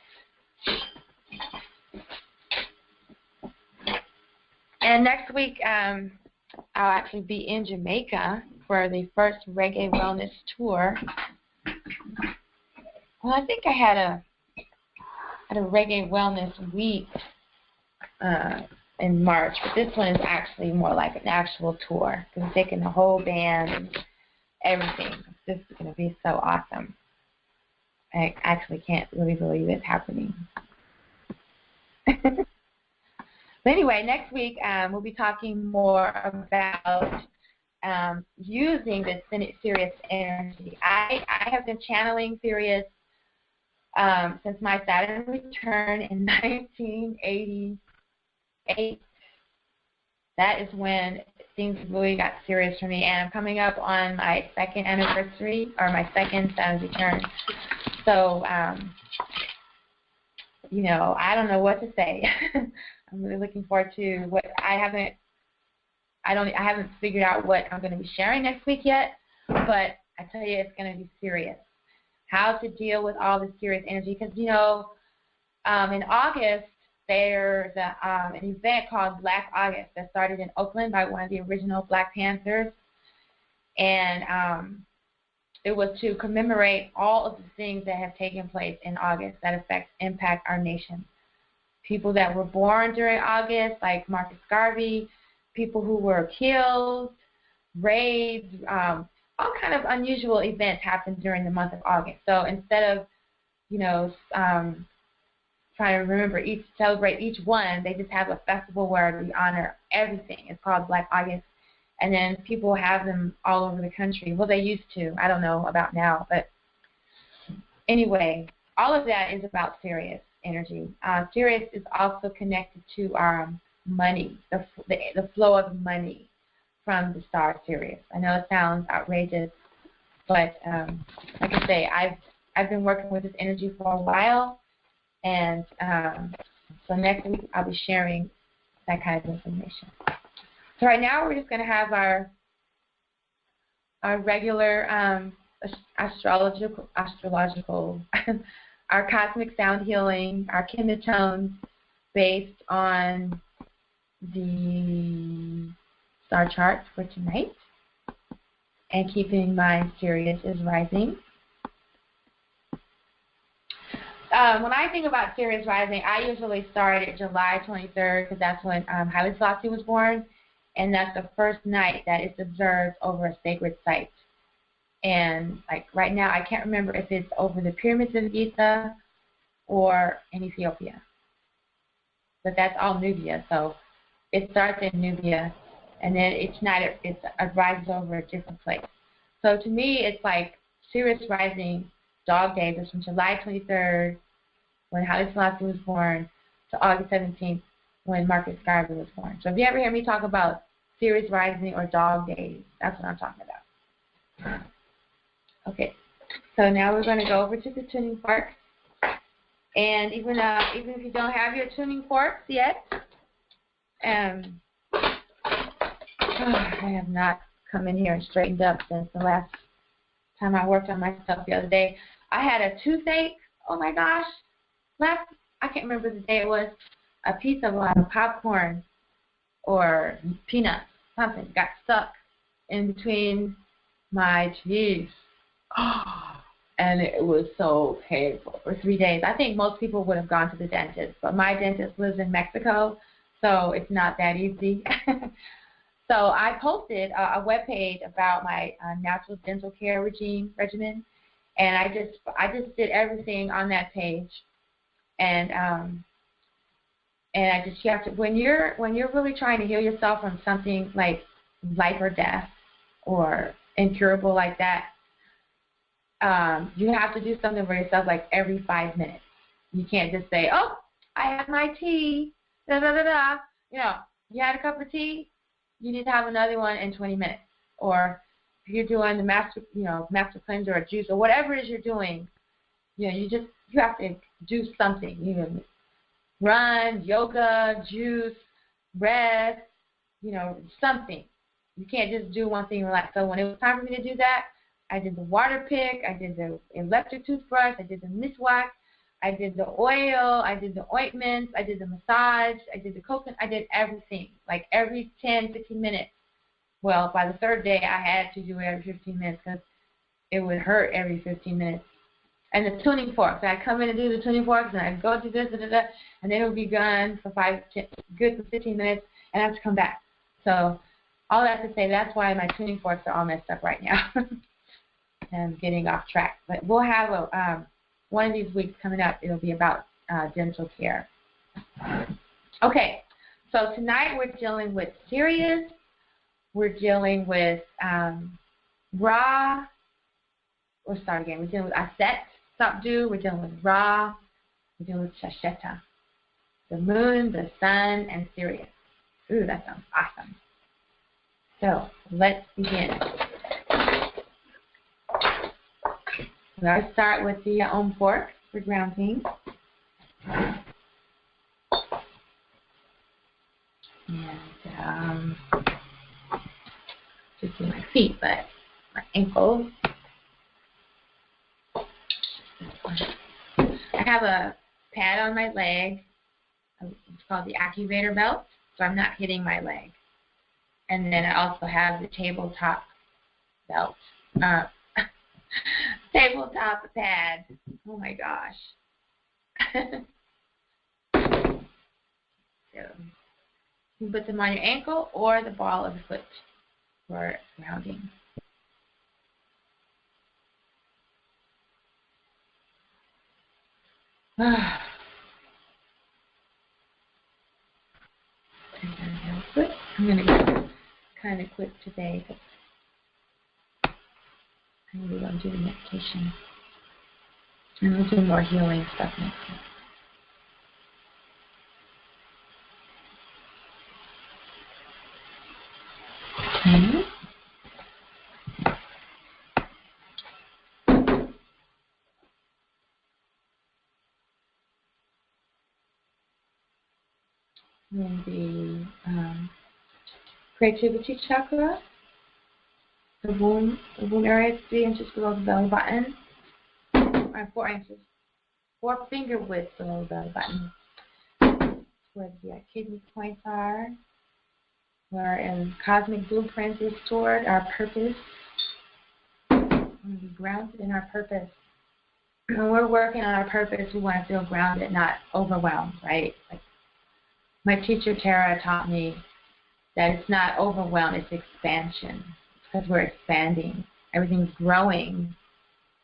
And next week, I'll actually be in Jamaica for the first Reggae Wellness Tour. Well, I think I had a Reggae Wellness Week in March, but this one is actually more like an actual tour. I'm taking the whole band and everything. This is going to be so awesome. I actually can't really believe it's happening. But anyway, next week we'll be talking more about using the Sirius energy. I have been channeling Sirius since my Saturn return in 1988. That is when things really got serious for me, and I'm coming up on my second anniversary, or my second Saturn return. So, you know, I don't know what to say. I'm really looking forward to what I haven't figured out what I'm going to be sharing next week yet, but I tell you, it's going to be serious. How to deal with all this serious energy, because, you know, in August, there's an event called Black August that started in Oakland by one of the original Black Panthers, and it was to commemorate all of the things that have taken place in August that impact our nation. People that were born during August, like Marcus Garvey, people who were killed, raids, all kind of unusual events happened during the month of August. So instead of, you know, trying to celebrate each one, they just have a festival where we honor everything. It's called Black August. And then people have them all over the country. Well, they used to. I don't know about now. But anyway, all of that is about Sirius energy. Sirius is also connected to our money, the flow of money from the star Sirius. I know it sounds outrageous, but like I say, I've been working with this energy for a while, and so next week I'll be sharing that kind of information. So right now we're just going to have our regular astrological, our cosmic sound healing, our KemeTones based on the star charts for tonight, and keeping my Sirius is rising. When I think about Sirius rising, I usually start at July 23rd, because that's when Haile Selassie was born, and that's the first night that it's observed over a sacred site. And like right now, I can't remember if it's over the pyramids of Giza or in Ethiopia, but that's all Nubia. So it starts in Nubia, and then each night it rises over a different place. So to me, it's like Sirius rising, Dog Days, is from July 23rd, when Haile Selassie was born, to August 17th, when Marcus Garvey was born. So if you ever hear me talk about Sirius rising or Dog Days, that's what I'm talking about. Okay, so now we're going to go over to the tuning fork. And even if you don't have your tuning forks yet, I have not come in here and straightened up since the last time I worked on myself the other day. I had a toothache. Oh my gosh. I can't remember the day it was. A piece of popcorn or peanuts, something, got stuck in between my teeth. And it was so painful for 3 days. I think most people would have gone to the dentist, but my dentist lives in Mexico, so it's not that easy. So I posted a webpage about my natural dental care regimen, and I just did everything on that page. And I just, you have to, when you're really trying to heal yourself from something like life or death or incurable like that, you have to do something for yourself like every 5 minutes. You can't just say, oh, I have my tea, da da da da. You know, you had a cup of tea, you need to have another one in 20 minutes. Or if you're doing the master cleanser or juice or whatever it is you're doing, you know, you have to do something. You know, run, yoga, juice, rest, you know, something. You can't just do one thing and relax. So when it was time for me to do that, I did the water pick, I did the electric toothbrush, I did the miswak, I did the oil, I did the ointments, I did the massage, I did the coconut, I did everything. Like every 10, 15 minutes, Well, by the third day, I had to do it every 15 minutes because it would hurt every 15 minutes. And the tuning forks, I'd come in and do the tuning forks, and I'd go do this, and then it would be gone for 15 minutes, and I have to come back. So all that to say, that's why my tuning forks are all messed up right now. And getting off track. But we'll have one of these weeks coming up. It'll be about dental care. Okay, so tonight we're dealing with Sirius. We're dealing with Ra. We'll start again. We're dealing with Aset, Sopdu. We're dealing with Ra. We're dealing with Shetaut, the moon, the sun, and Sirius. Ooh, that sounds awesome. So let's begin. So I start with the fork for grounding. And just in my feet, but my ankles. I have a pad on my leg. It's called the activator belt, so I'm not hitting my leg. And then I also have the tabletop belt. Tabletop pad. Oh my gosh. So you can put them on your ankle or the ball of the foot for grounding. I'm going to go kind of quick today because I really want to do the meditation. And we'll do more healing stuff next time. Okay. And the creativity chakra, the womb area is 3 inches below the belly button, or 4 inches, 4 finger widths below the belly button. That's where the kidney points are, where in cosmic blueprints is stored our purpose. We're grounded in our purpose. When we're working on our purpose, we want to feel grounded, not overwhelmed, right? Like my teacher Tara taught me that it's not overwhelm, it's expansion. Because we're expanding. Everything's growing.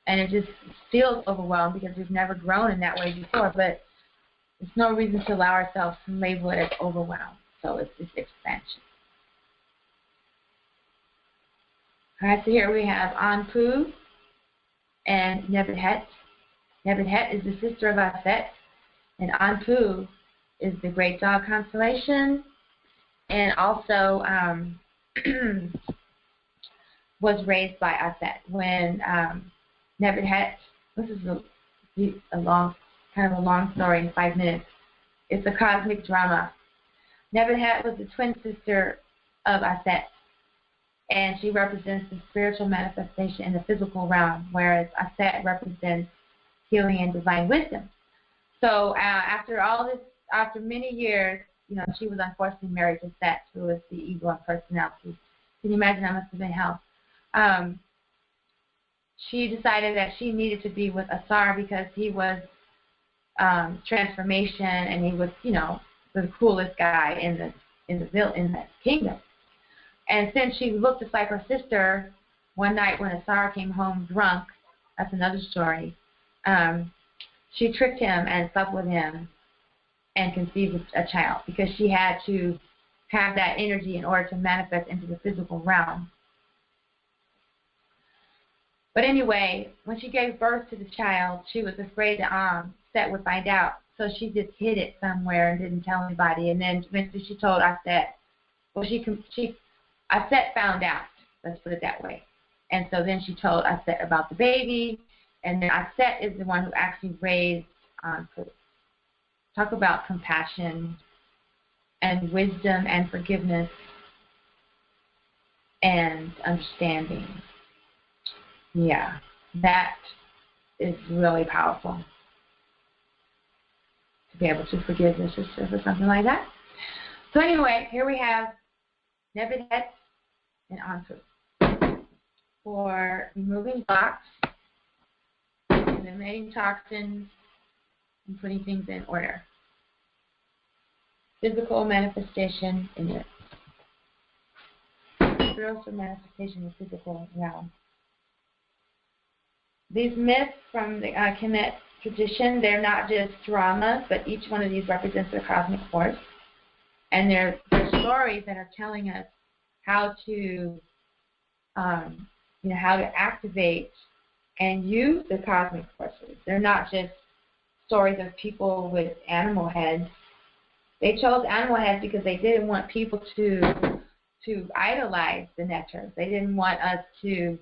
And it just feels overwhelmed because we've never grown in that way before. But there's no reason to allow ourselves to label it as overwhelm. So it's expansion. All right, so here we have Anpu and Nebuhet. Nebuhet is the sister of Aset. And Anpu is the great dog constellation. And also was raised by Aset. When Nebuhet, this is a long story in 5 minutes. It's a cosmic drama. Nebuhet was the twin sister of Aset, and she represents the spiritual manifestation in the physical realm, whereas Aset represents healing and divine wisdom. So after many years, she was unfortunately married to Set, who was the ego and personality. Can you imagine? That must have been hell. She decided that she needed to be with Asar because he was transformation, and he was, the coolest guy in the kingdom. And since she looked just like her sister, one night when Asar came home drunk, that's another story, she tricked him and slept with him and conceived a child because she had to have that energy in order to manifest into the physical realm. But anyway, when she gave birth to the child, she was afraid that Set would find out. So she just hid it somewhere and didn't tell anybody. And then eventually she told Aset. Well, Aset found out. Let's put it that way. And so then she told Aset about the baby. And then Aset is the one who actually raised Anpu. Talk about compassion and wisdom and forgiveness and understanding. Yeah, that is really powerful to be able to forgive your sister for something like that. So anyway, here we have Nebuhet and onto for removing blocks, eliminating toxins, and putting things in order. Physical manifestation in it. Spiritual manifestation in the physical realm. These myths from the Kemet tradition, they're not just dramas, but each one of these represents a cosmic force. And they're stories that are telling us how to, how to activate and use the cosmic forces. They're not just stories of people with animal heads. They chose animal heads because they didn't want people to idolize the Nethers. They didn't want us to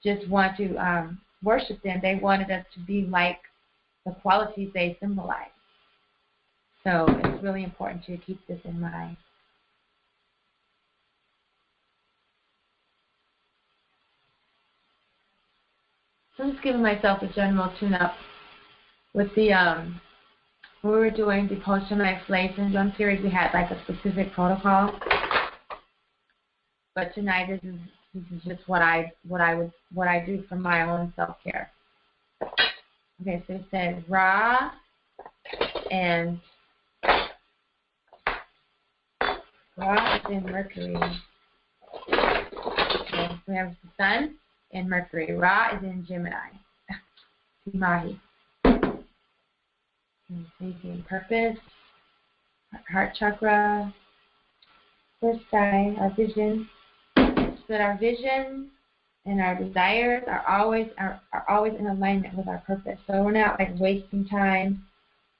just want to worship them. They wanted us to be like the qualities they symbolize. So it's really important to keep this in mind. So I'm just giving myself a general tune-up with the when we were doing Devotional Slave Syndrome series, we had like a specific protocol. But tonight this is just what I do for my own self-care. Okay, so it says Ra and Ra is in Mercury. Okay, so we have the Sun and Mercury. Ra is in Gemini. Timahi. Thinking purpose, heart chakra, first eye, our vision. So that our vision and our desires are always in alignment with our purpose. So we're not like wasting time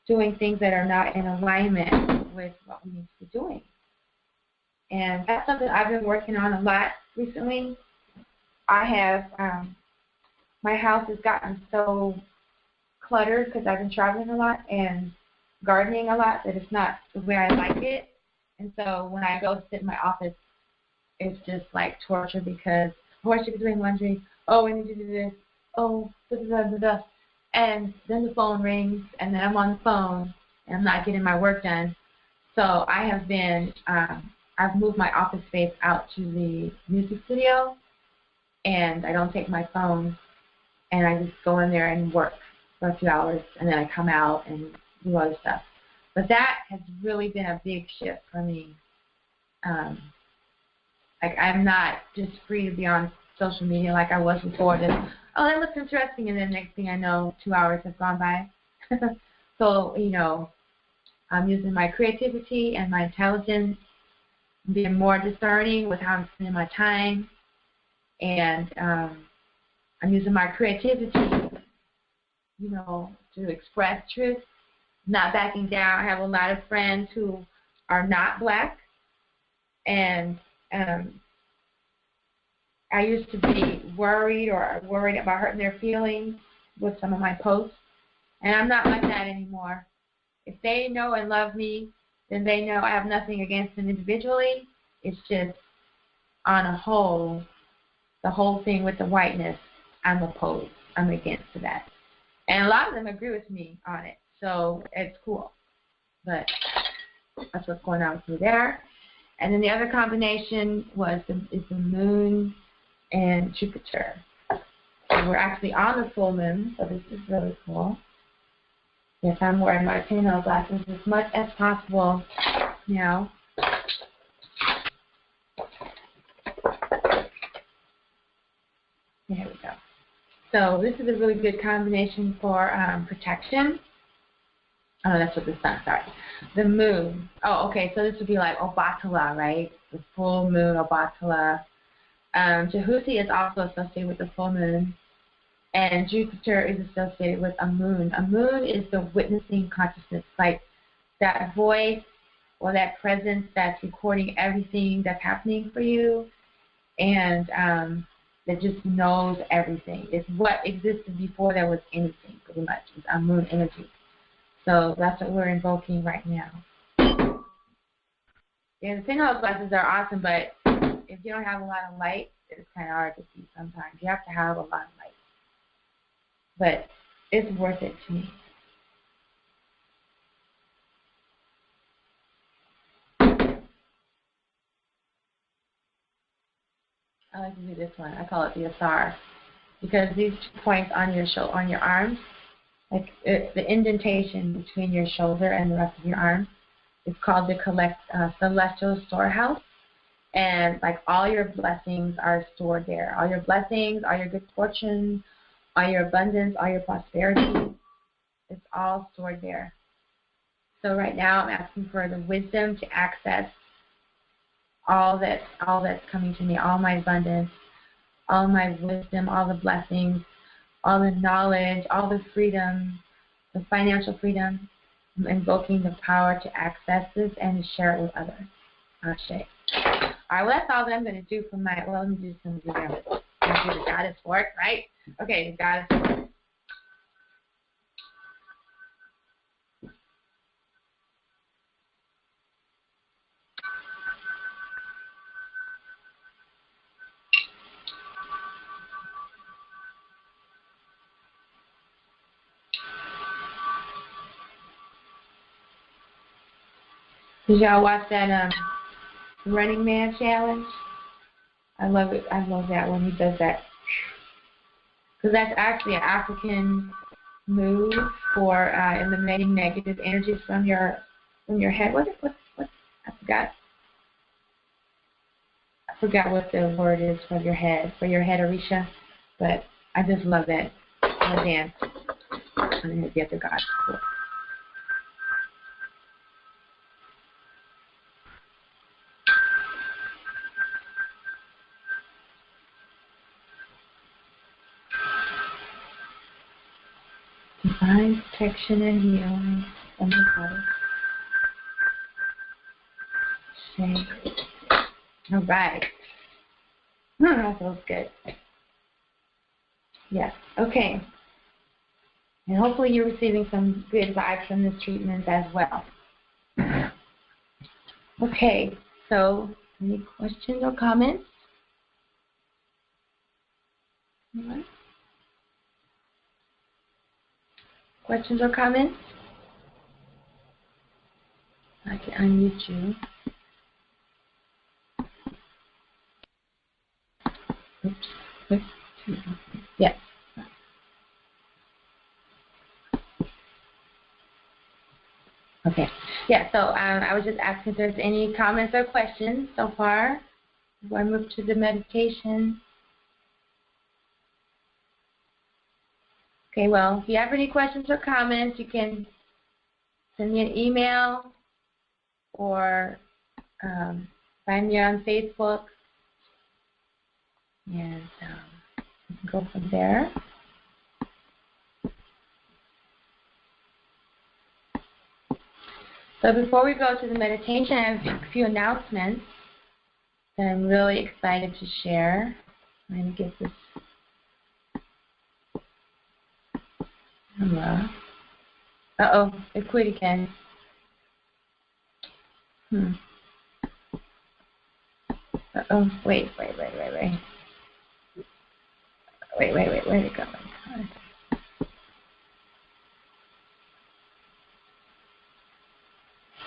doing things that are not in alignment with what we need to be doing. And that's something I've been working on a lot recently. I have my house has gotten so cluttered because I've been traveling a lot and gardening a lot that it's not the way I like it. And so when I go sit in my office, it's just like torture because, oh, I should be doing laundry. Oh, I need to do this. Oh, da da da da. And then the phone rings, and then I'm on the phone, and I'm not getting my work done. So I have been, I've moved my office space out to the music studio, and I don't take my phone, and I just go in there and work for a few hours, and then I come out and do other stuff. But that has really been a big shift for me. Like I'm not just free to be on social media like I was before. Just, oh, that looks interesting, and then next thing I know, 2 hours have gone by. So, I'm using my creativity and my intelligence, being more discerning with how I'm spending my time, and I'm using my creativity, to express truth, not backing down. I have a lot of friends who are not black, and I used to be worried about hurting their feelings with some of my posts, and I'm not like that anymore. If they know and love me, then they know I have nothing against them individually. It's just on a whole, the whole thing with the whiteness, I'm opposed. I'm against that. And a lot of them agree with me on it, so it's cool. But that's what's going on with me there. And then the other combination is the moon and Jupiter. So we're actually on the full moon, so this is really cool. Yes, I'm wearing my pinhole glasses as much as possible now. There we go. So this is a really good combination for protection. Oh, that's what the sun, sorry. The moon. Oh, okay, so this would be like Obatala, right? The full moon, Obatala. Jehuti is also associated with the full moon. And Jupiter is associated with a moon. A moon is the witnessing consciousness, like that voice or that presence that's recording everything that's happening for you, and that just knows everything. It's what existed before there was anything, pretty much. It's a moon energy. So that's what we're invoking right now. Yeah, the pinhole glasses are awesome, but if you don't have a lot of light, it's kind of hard to see sometimes. You have to have a lot of light. But it's worth it to me. I like to do this one. I call it the Asar, because these 2 points on your arms, like the indentation between your shoulder and the rest of your arm, is called the celestial storehouse, and like all your blessings are stored there. All your blessings, all your good fortune, all your abundance, all your prosperity, it's all stored there. So right now I'm asking for the wisdom to access all that's coming to me, all my abundance, all my wisdom, all the blessings, all the knowledge, all the freedom, the financial freedom. I'm invoking the power to access this and to share it with others. Ashe. All right, well, that's all that I'm going to do for my, well, let me do some of the goddess work, right? Okay, the goddess work. Did y'all watch that Running Man challenge? I love it. I love that when he does that. Because that's actually an African move for eliminating negative energies from your head. What I forgot what the word is for your head, Orisha. But I just love that. The dance. And then the other gods. Cool. Divine protection and healing from the body. All right. That feels good. Yes. Okay. And hopefully you're receiving some good vibes from this treatment as well. Okay. So, any questions or comments? All right. Questions or comments? I can unmute you. Oops. Yes. Okay. Yeah, so I was just asking if there's any comments or questions so far before I move to the meditation. Okay, well, if you have any questions or comments, you can send me an email or find me on Facebook, and we can go from there. So before we go to the meditation, I have a few announcements that I'm really excited to share. I'm going to get this. Hello. Uh-oh, it quit again. Uh-oh, wait. Where'd it go?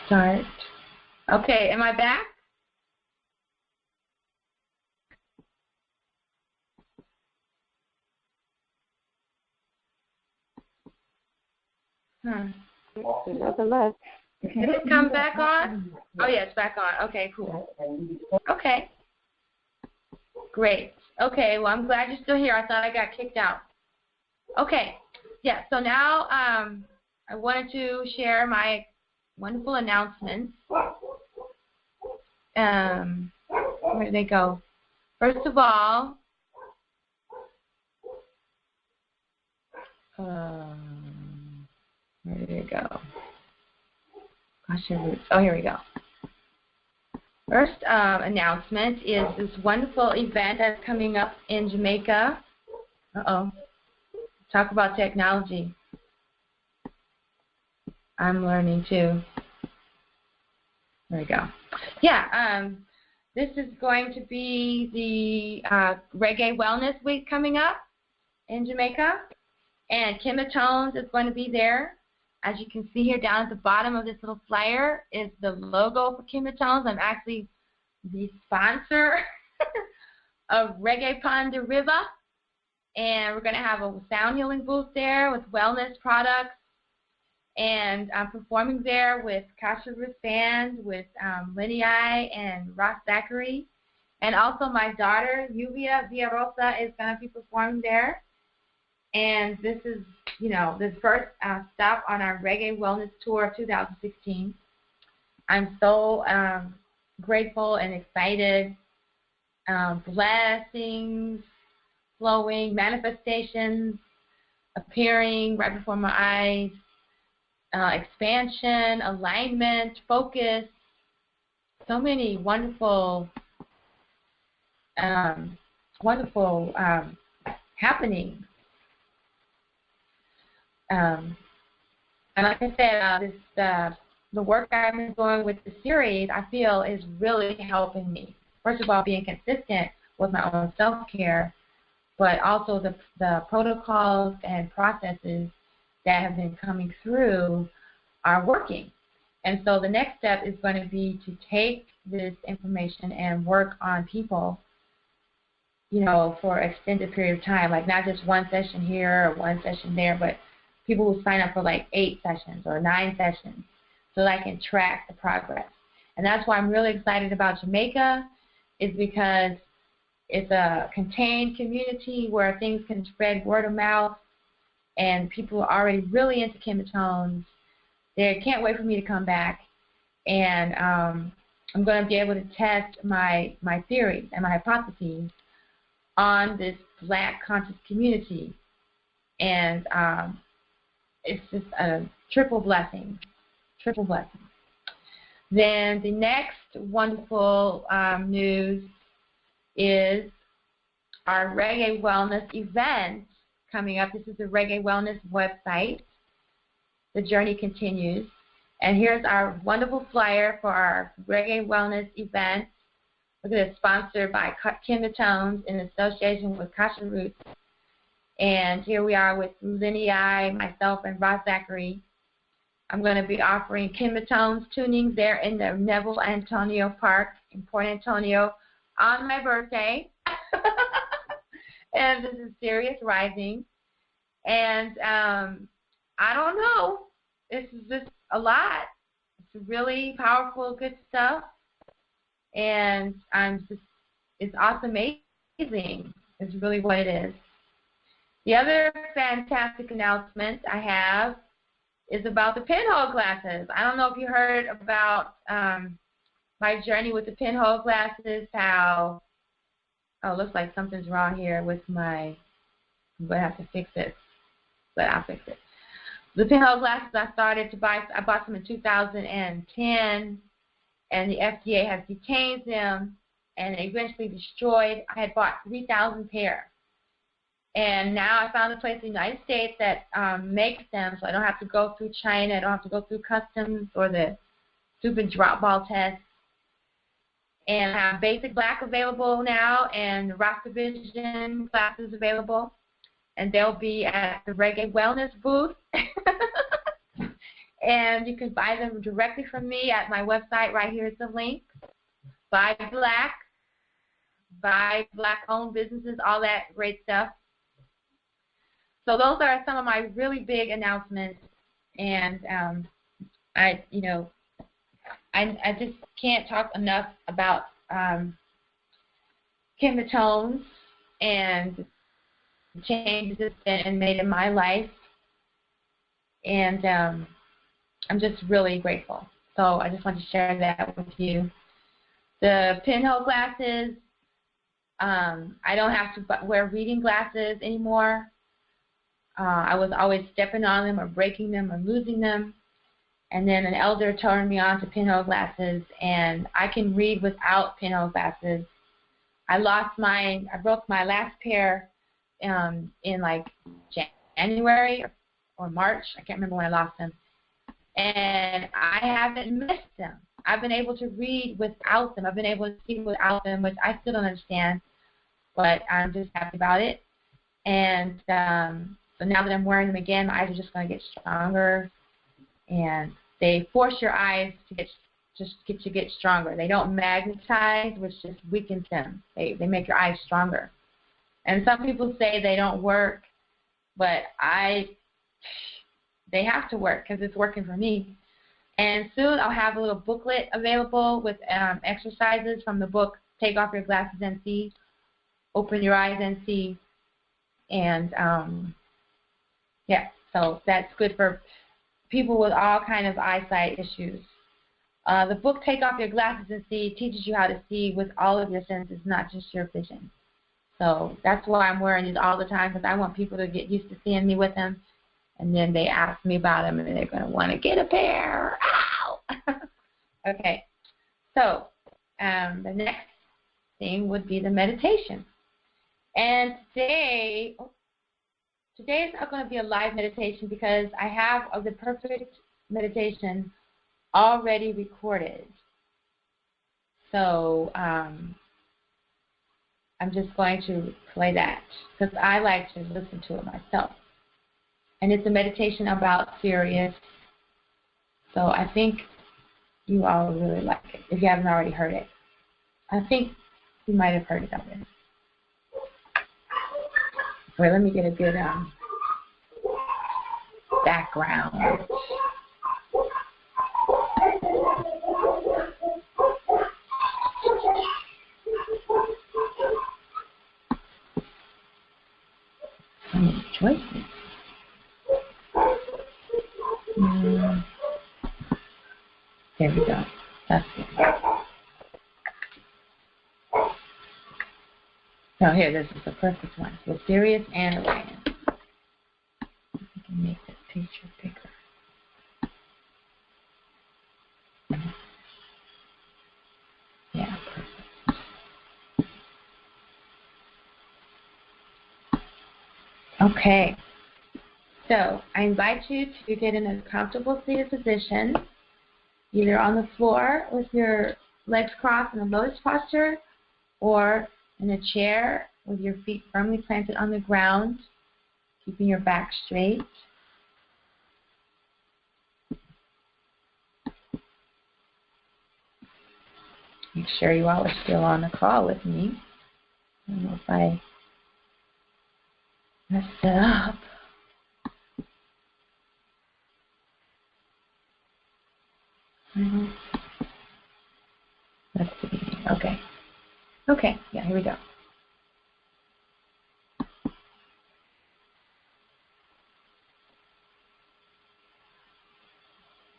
Start. Okay, am I back? Nothing left. Did it come back on? Oh, yeah, it's back on. Okay, cool. Okay. Great. Okay, well, I'm glad you're still here. I thought I got kicked out. Okay. Yeah, so now I wanted to share my wonderful announcements. Where did they go? First of all, where did it go? Gosh, oh, here we go. First announcement is this wonderful event that's coming up in Jamaica. Talk about technology. I'm learning too. There we go. Yeah, this is going to be the Reggae Wellness Week coming up in Jamaica. And KemeTones is going to be there. As you can see here down at the bottom of this little flyer is the logo for KemeTones. I'm actually the sponsor of Reggae Pond River. And we're going to have a sound healing booth there with wellness products. And I'm performing there with Kasha Ruth Band, with Lenny I and Ross Zachary. And also my daughter, Yuvia Villarosa, is going to be performing there. And this is, you know, the first stop on our Reggae Wellness Tour of 2016. I'm so grateful and excited. Blessings flowing, manifestations appearing right before my eyes, expansion, alignment, focus, so many wonderful happenings. And like I said, the work I've been doing with the series, I feel, is really helping me. First of all, being consistent with my own self-care, but also the protocols and processes that have been coming through are working. And so the next step is going to be to take this information and work on people, you know, for an extended period of time, like not just one session here or one session there, but people who sign up for like 8 sessions or 9 sessions so that I can track the progress. And that's why I'm really excited about Jamaica, is because it's a contained community where things can spread word of mouth, and people are already really into KemeTones. They can't wait for me to come back, and I'm going to be able to test my theories and my hypotheses on this Black conscious community, and it's just a triple blessing. Then the next wonderful news is our Reggae Wellness event coming up. This is the Reggae Wellness website. The journey continues. And here's our wonderful flyer for our Reggae Wellness event. Look at it, sponsored by KemeTones in association with Kasha Roots. And here we are with Lenny I, myself, and Ross Zachary. I'm going to be offering KemeTones tunings there in the Neville Antonio Park in Port Antonio on my birthday. And this is Sirius Rising. And I don't know. This is just a lot. It's really powerful, good stuff. And it's awesome, amazing. It's really what it is. The other fantastic announcement I have is about the pinhole glasses. I don't know if you heard about my journey with the pinhole glasses, how, oh, it looks like something's wrong here with my, I'm going to have to fix this, but I'll fix it. The pinhole glasses I bought them in 2010, and the FDA has detained them and eventually destroyed. I had bought 3,000 pairs. And now I found a place in the United States that makes them, so I don't have to go through China. I don't have to go through customs or the stupid drop ball test. And I have basic black available now and Rock Division glasses available. And they'll be at the Reggae Wellness booth. And you can buy them directly from me at my website. Right here is the link. Buy black-owned businesses, all that great stuff. So those are some of my really big announcements, and I just can't talk enough about KemeTones and the changes it's been made in my life, and I'm just really grateful. So I just want to share that with you. The pinhole glasses, I don't have to wear reading glasses anymore. I was always stepping on them or breaking them or losing them. And then an elder turned me on to pinhole glasses, and I can read without pinhole glasses. I broke my last pair in like January or March. I can't remember when I lost them. And I haven't missed them. I've been able to read without them. I've been able to see without them, which I still don't understand, but I'm just happy about it. And so now that I'm wearing them again, my eyes are just going to get stronger, and they force your eyes to get just to get stronger. They don't magnetize, which just weakens them. They make your eyes stronger. And some people say they don't work, but they have to work because it's working for me. And soon I'll have a little booklet available with exercises from the book Take Off Your Glasses and See, Open Your Eyes and See. And, yeah, so that's good for people with all kind of eyesight issues. The book Take Off Your Glasses and See teaches you how to see with all of your senses, not just your vision. So that's why I'm wearing these all the time, because I want people to get used to seeing me with them. And then they ask me about them, and they're going to want to get a pair. Ow! Okay. So the next thing would be the meditation. And today is not going to be a live meditation because I have the perfect meditation already recorded. So I'm just going to play that because I like to listen to it myself. And it's a meditation about Sirius. So I think you all will really like it if you haven't already heard it. I think you might have heard it already. Wait, let me get a good background. So many choices. There we go. That's it. So here, this is the perfect one. So Sirius and Orion. I can make this picture bigger. Yeah, perfect. Okay. So I invite you to get in a comfortable seated position, either on the floor with your legs crossed in a lotus posture, or in a chair with your feet firmly planted on the ground, keeping your back straight. Make sure you all are still on the call with me. I don't know if I messed it up. Let's see. Okay. Okay. Yeah, here we go.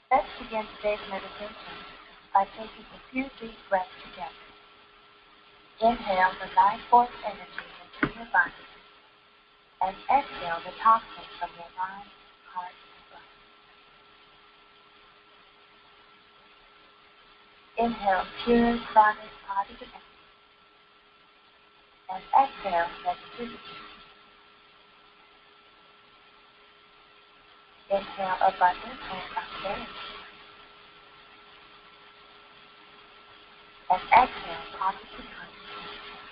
Let's begin today's meditation by taking a few deep breaths together. Inhale the life force energy into your body and exhale the toxins from your mind, heart, and body. Inhale pure, pranic, positive energy and exhale negativity. Inhale abundance and prosperity. And exhale positive consciousness.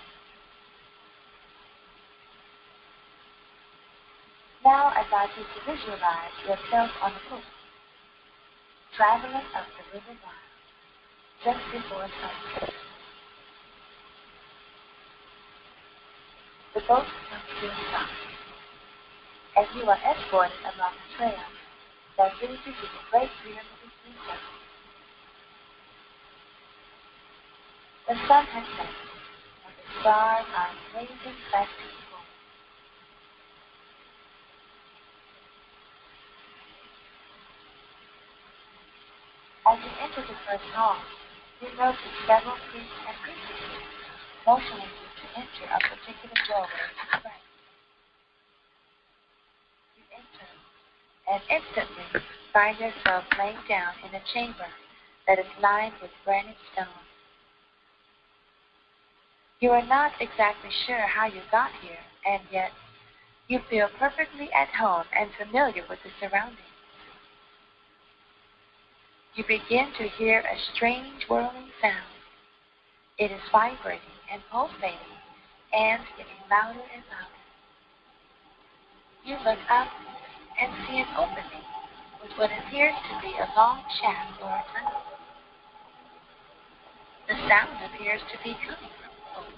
Now I'd like you to visualize yourself on a boat, traveling up the river Nile just before sunset. The boat comes to a stop, and you are escorted along a trail that leads you to the Great Pyramid of Giza. The sun has set, and the stars are blazing back to the moon. As you enter the first hall, you notice several priests and priestesses motioning you to enter a particular doorway to the right. You enter, and instantly find yourself laying down in a chamber that is lined with granite stone. You are not exactly sure how you got here, and yet you feel perfectly at home and familiar with the surroundings. You begin to hear a strange whirling sound. It is vibrating and pulsating and getting louder and louder. You look up and see an opening with what appears to be a long shaft or a tunnel. sound appears to be coming from Sopdu.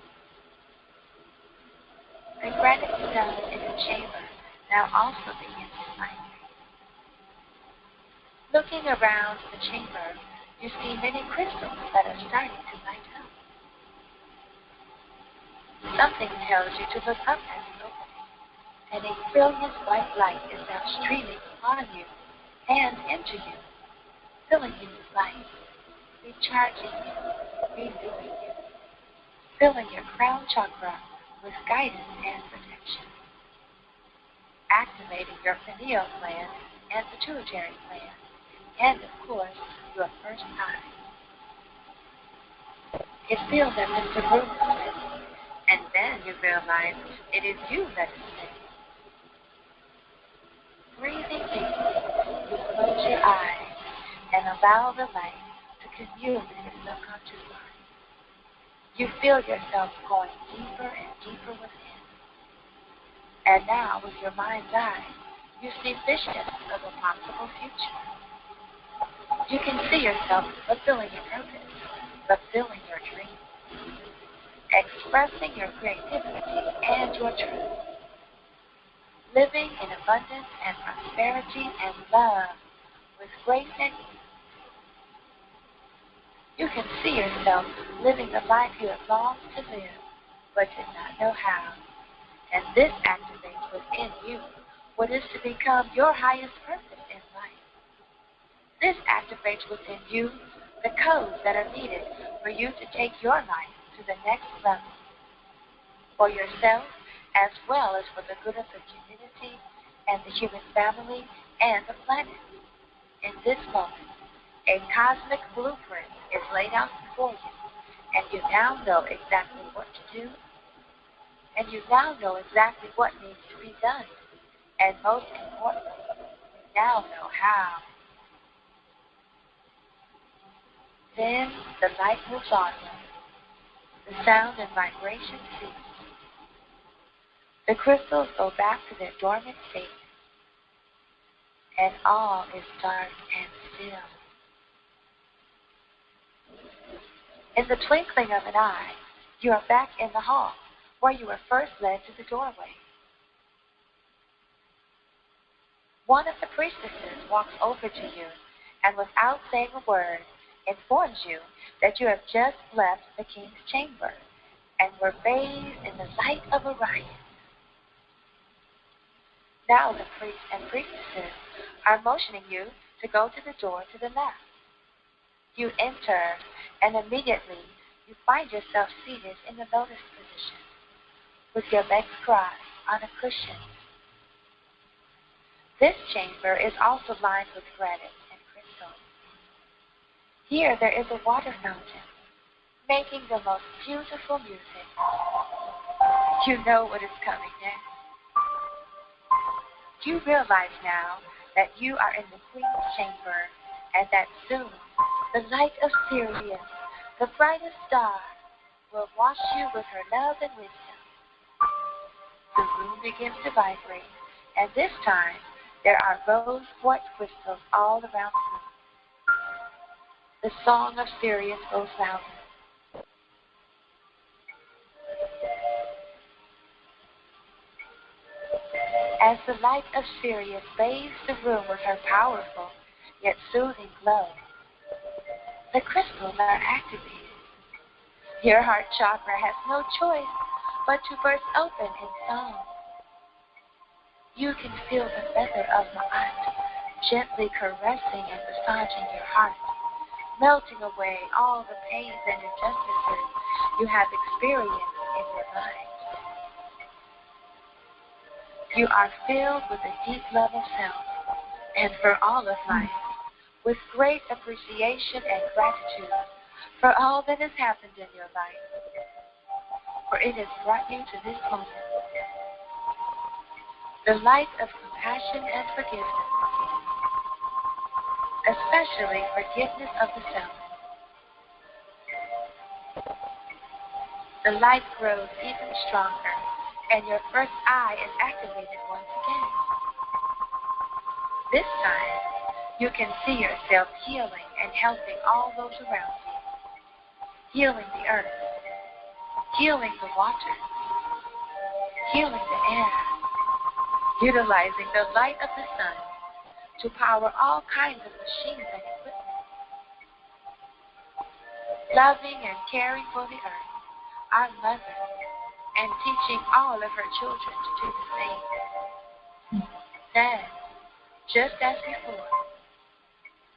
The granite stone in the chamber now also begins to vibrate. Looking around the chamber, you see many crystals that are starting to light up. Something tells you to look up at the opening, and a brilliant white light is now streaming upon you and into you, filling you with light, recharging you, renewing you, filling your crown chakra with guidance and protection, activating your pineal gland and pituitary gland, and of course, your first eye. It feels as if the room is spinning, and then you realize it is you that is spinning. Breathing deeply, you close your eyes and allow the light to commune with your subconscious mind. You feel yourself going deeper and deeper within. And now, with your mind's eye, you see visions of a possible future. You can see yourself fulfilling your purpose, fulfilling your dreams, expressing your creativity and your truth, living in abundance and prosperity and love with grace and ease. You can see yourself living the life you have longed to live, but did not know how. And this activates within you what is to become your highest purpose in life. This activates within you the codes that are needed for you to take your life to the next level, for yourself as well as for the good of the community and the human family and the planet. In this moment, a cosmic blueprint is laid out before you, and you now know exactly what to do, and you now know exactly what needs to be done, and most importantly, you now know how. Then the light moves onward. The sound and vibration cease. The crystals go back to their dormant state, and all is dark and still. In the twinkling of an eye, you are back in the hall where you were first led to the doorway. One of the priestesses walks over to you and without saying a word, informs you that you have just left the king's chamber and were bathed in the light of Orion. Now the priests and priestesses are motioning you to go to the door to the left. You enter, and immediately you find yourself seated in the lotus position with your legs crossed on a cushion. This chamber is also lined with granite and crystal. Here there is a water fountain, making the most beautiful music. You know what is coming next. You realize now that you are in the Queen's chamber, and that soon the light of Sirius, the brightest star, will wash you with her love and wisdom. The room begins to vibrate, and this time there are rose quartz crystals all around the room. The song of Sirius goes louder. As the light of Sirius bathes the room with her powerful yet soothing glow, the crystals are activated. Your heart chakra has no choice but to burst open in song. You can feel the feather of Amet gently caressing and massaging your heart, melting away all the pains and injustices you have experienced in your life. You are filled with a deep love of self and for all of life, with great appreciation and gratitude for all that has happened in your life, for it has brought you to this moment. The light of compassion and forgiveness, especially forgiveness of the self. The light grows even stronger, and your first eye is activated once again. This time, you can see yourself healing and helping all those around you. healing the earth, healing the water, healing the air, utilizing the light of the sun to power all kinds of machines and equipment, loving and caring for the earth, our mother, and teaching all of her children to do the same. Then, just as before,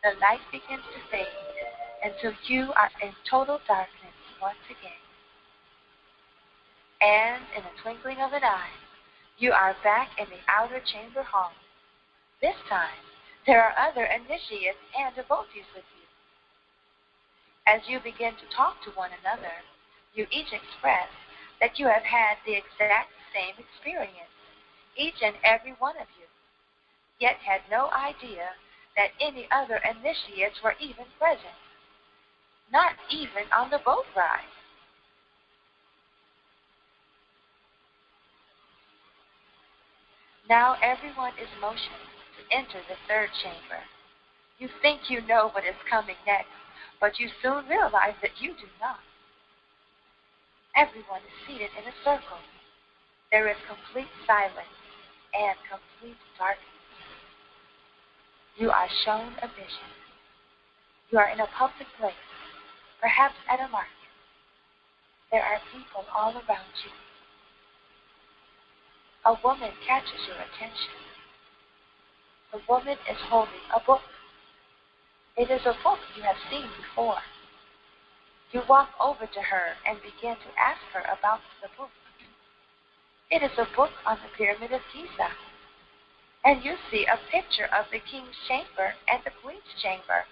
the light begins to fade until you are in total darkness once again. And in a twinkling of an eye, you are back in the outer chamber hall. This time, there are other initiates and devotees with you. As you begin to talk to one another, you each express that you have had the exact same experience, each and every one of you, yet had no idea that any other initiates were even present, not even on the boat ride. Now everyone is motioned to enter the third chamber. You think you know what is coming next, but you soon realize that you do not. Everyone is seated in a circle. There is complete silence and complete darkness. You are shown a vision. You are in a public place, perhaps at a market. There are people all around you. A woman catches your attention. The woman is holding a book. It is a book you have seen before. You walk over to her and begin to ask her about the book. It is a book on the Pyramid of Giza. And you see a picture of the king's chamber and the queen's chamber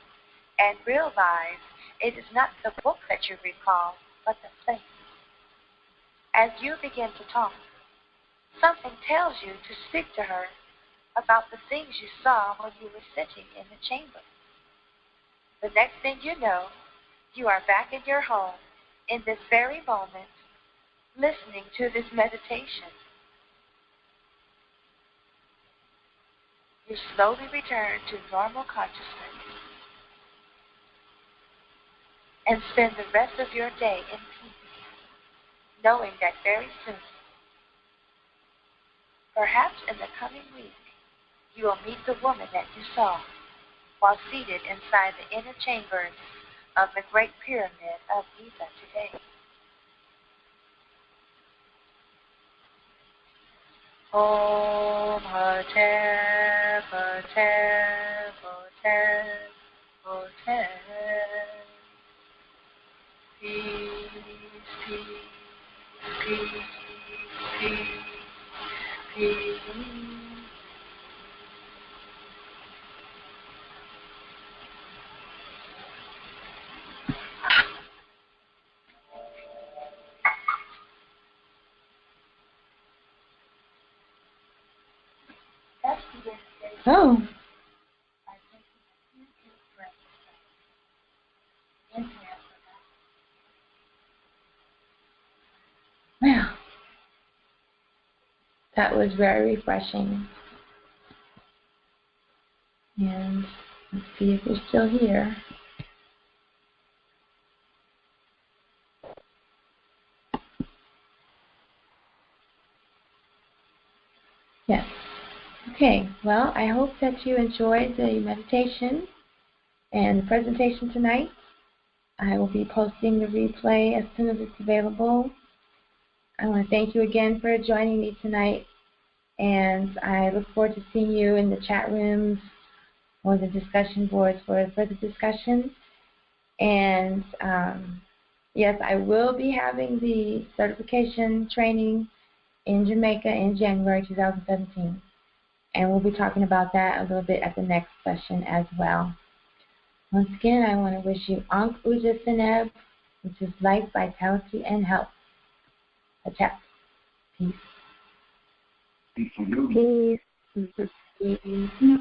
and realize it is not the book that you recall, but the place. As you begin to talk, something tells you to speak to her about the things you saw when you were sitting in the chamber. The next thing you know, you are back in your home in this very moment, listening to this meditation. You slowly return to normal consciousness and spend the rest of your day in peace, knowing that very soon, perhaps in the coming week, you will meet the woman that you saw while seated inside the inner chambers of the Great Pyramid of Giza today. Om Hotep, Hotep, Hotep, Hotep. Peace, peace, peace, peace, peace. Oh. Well, that was very refreshing. And let's see if you're still here. Yes. Okay, well, I hope that you enjoyed the meditation and the presentation tonight. I will be posting the replay as soon as it's available. I want to thank you again for joining me tonight, and I look forward to seeing you in the chat rooms or the discussion boards for further discussion. And yes, I will be having the certification training in Jamaica in January 2017. And we'll be talking about that a little bit at the next session as well. Once again, I want to wish you Ankh Uja Seneb, which is life, vitality, and health. Hotep. Peace. Peace. Peace.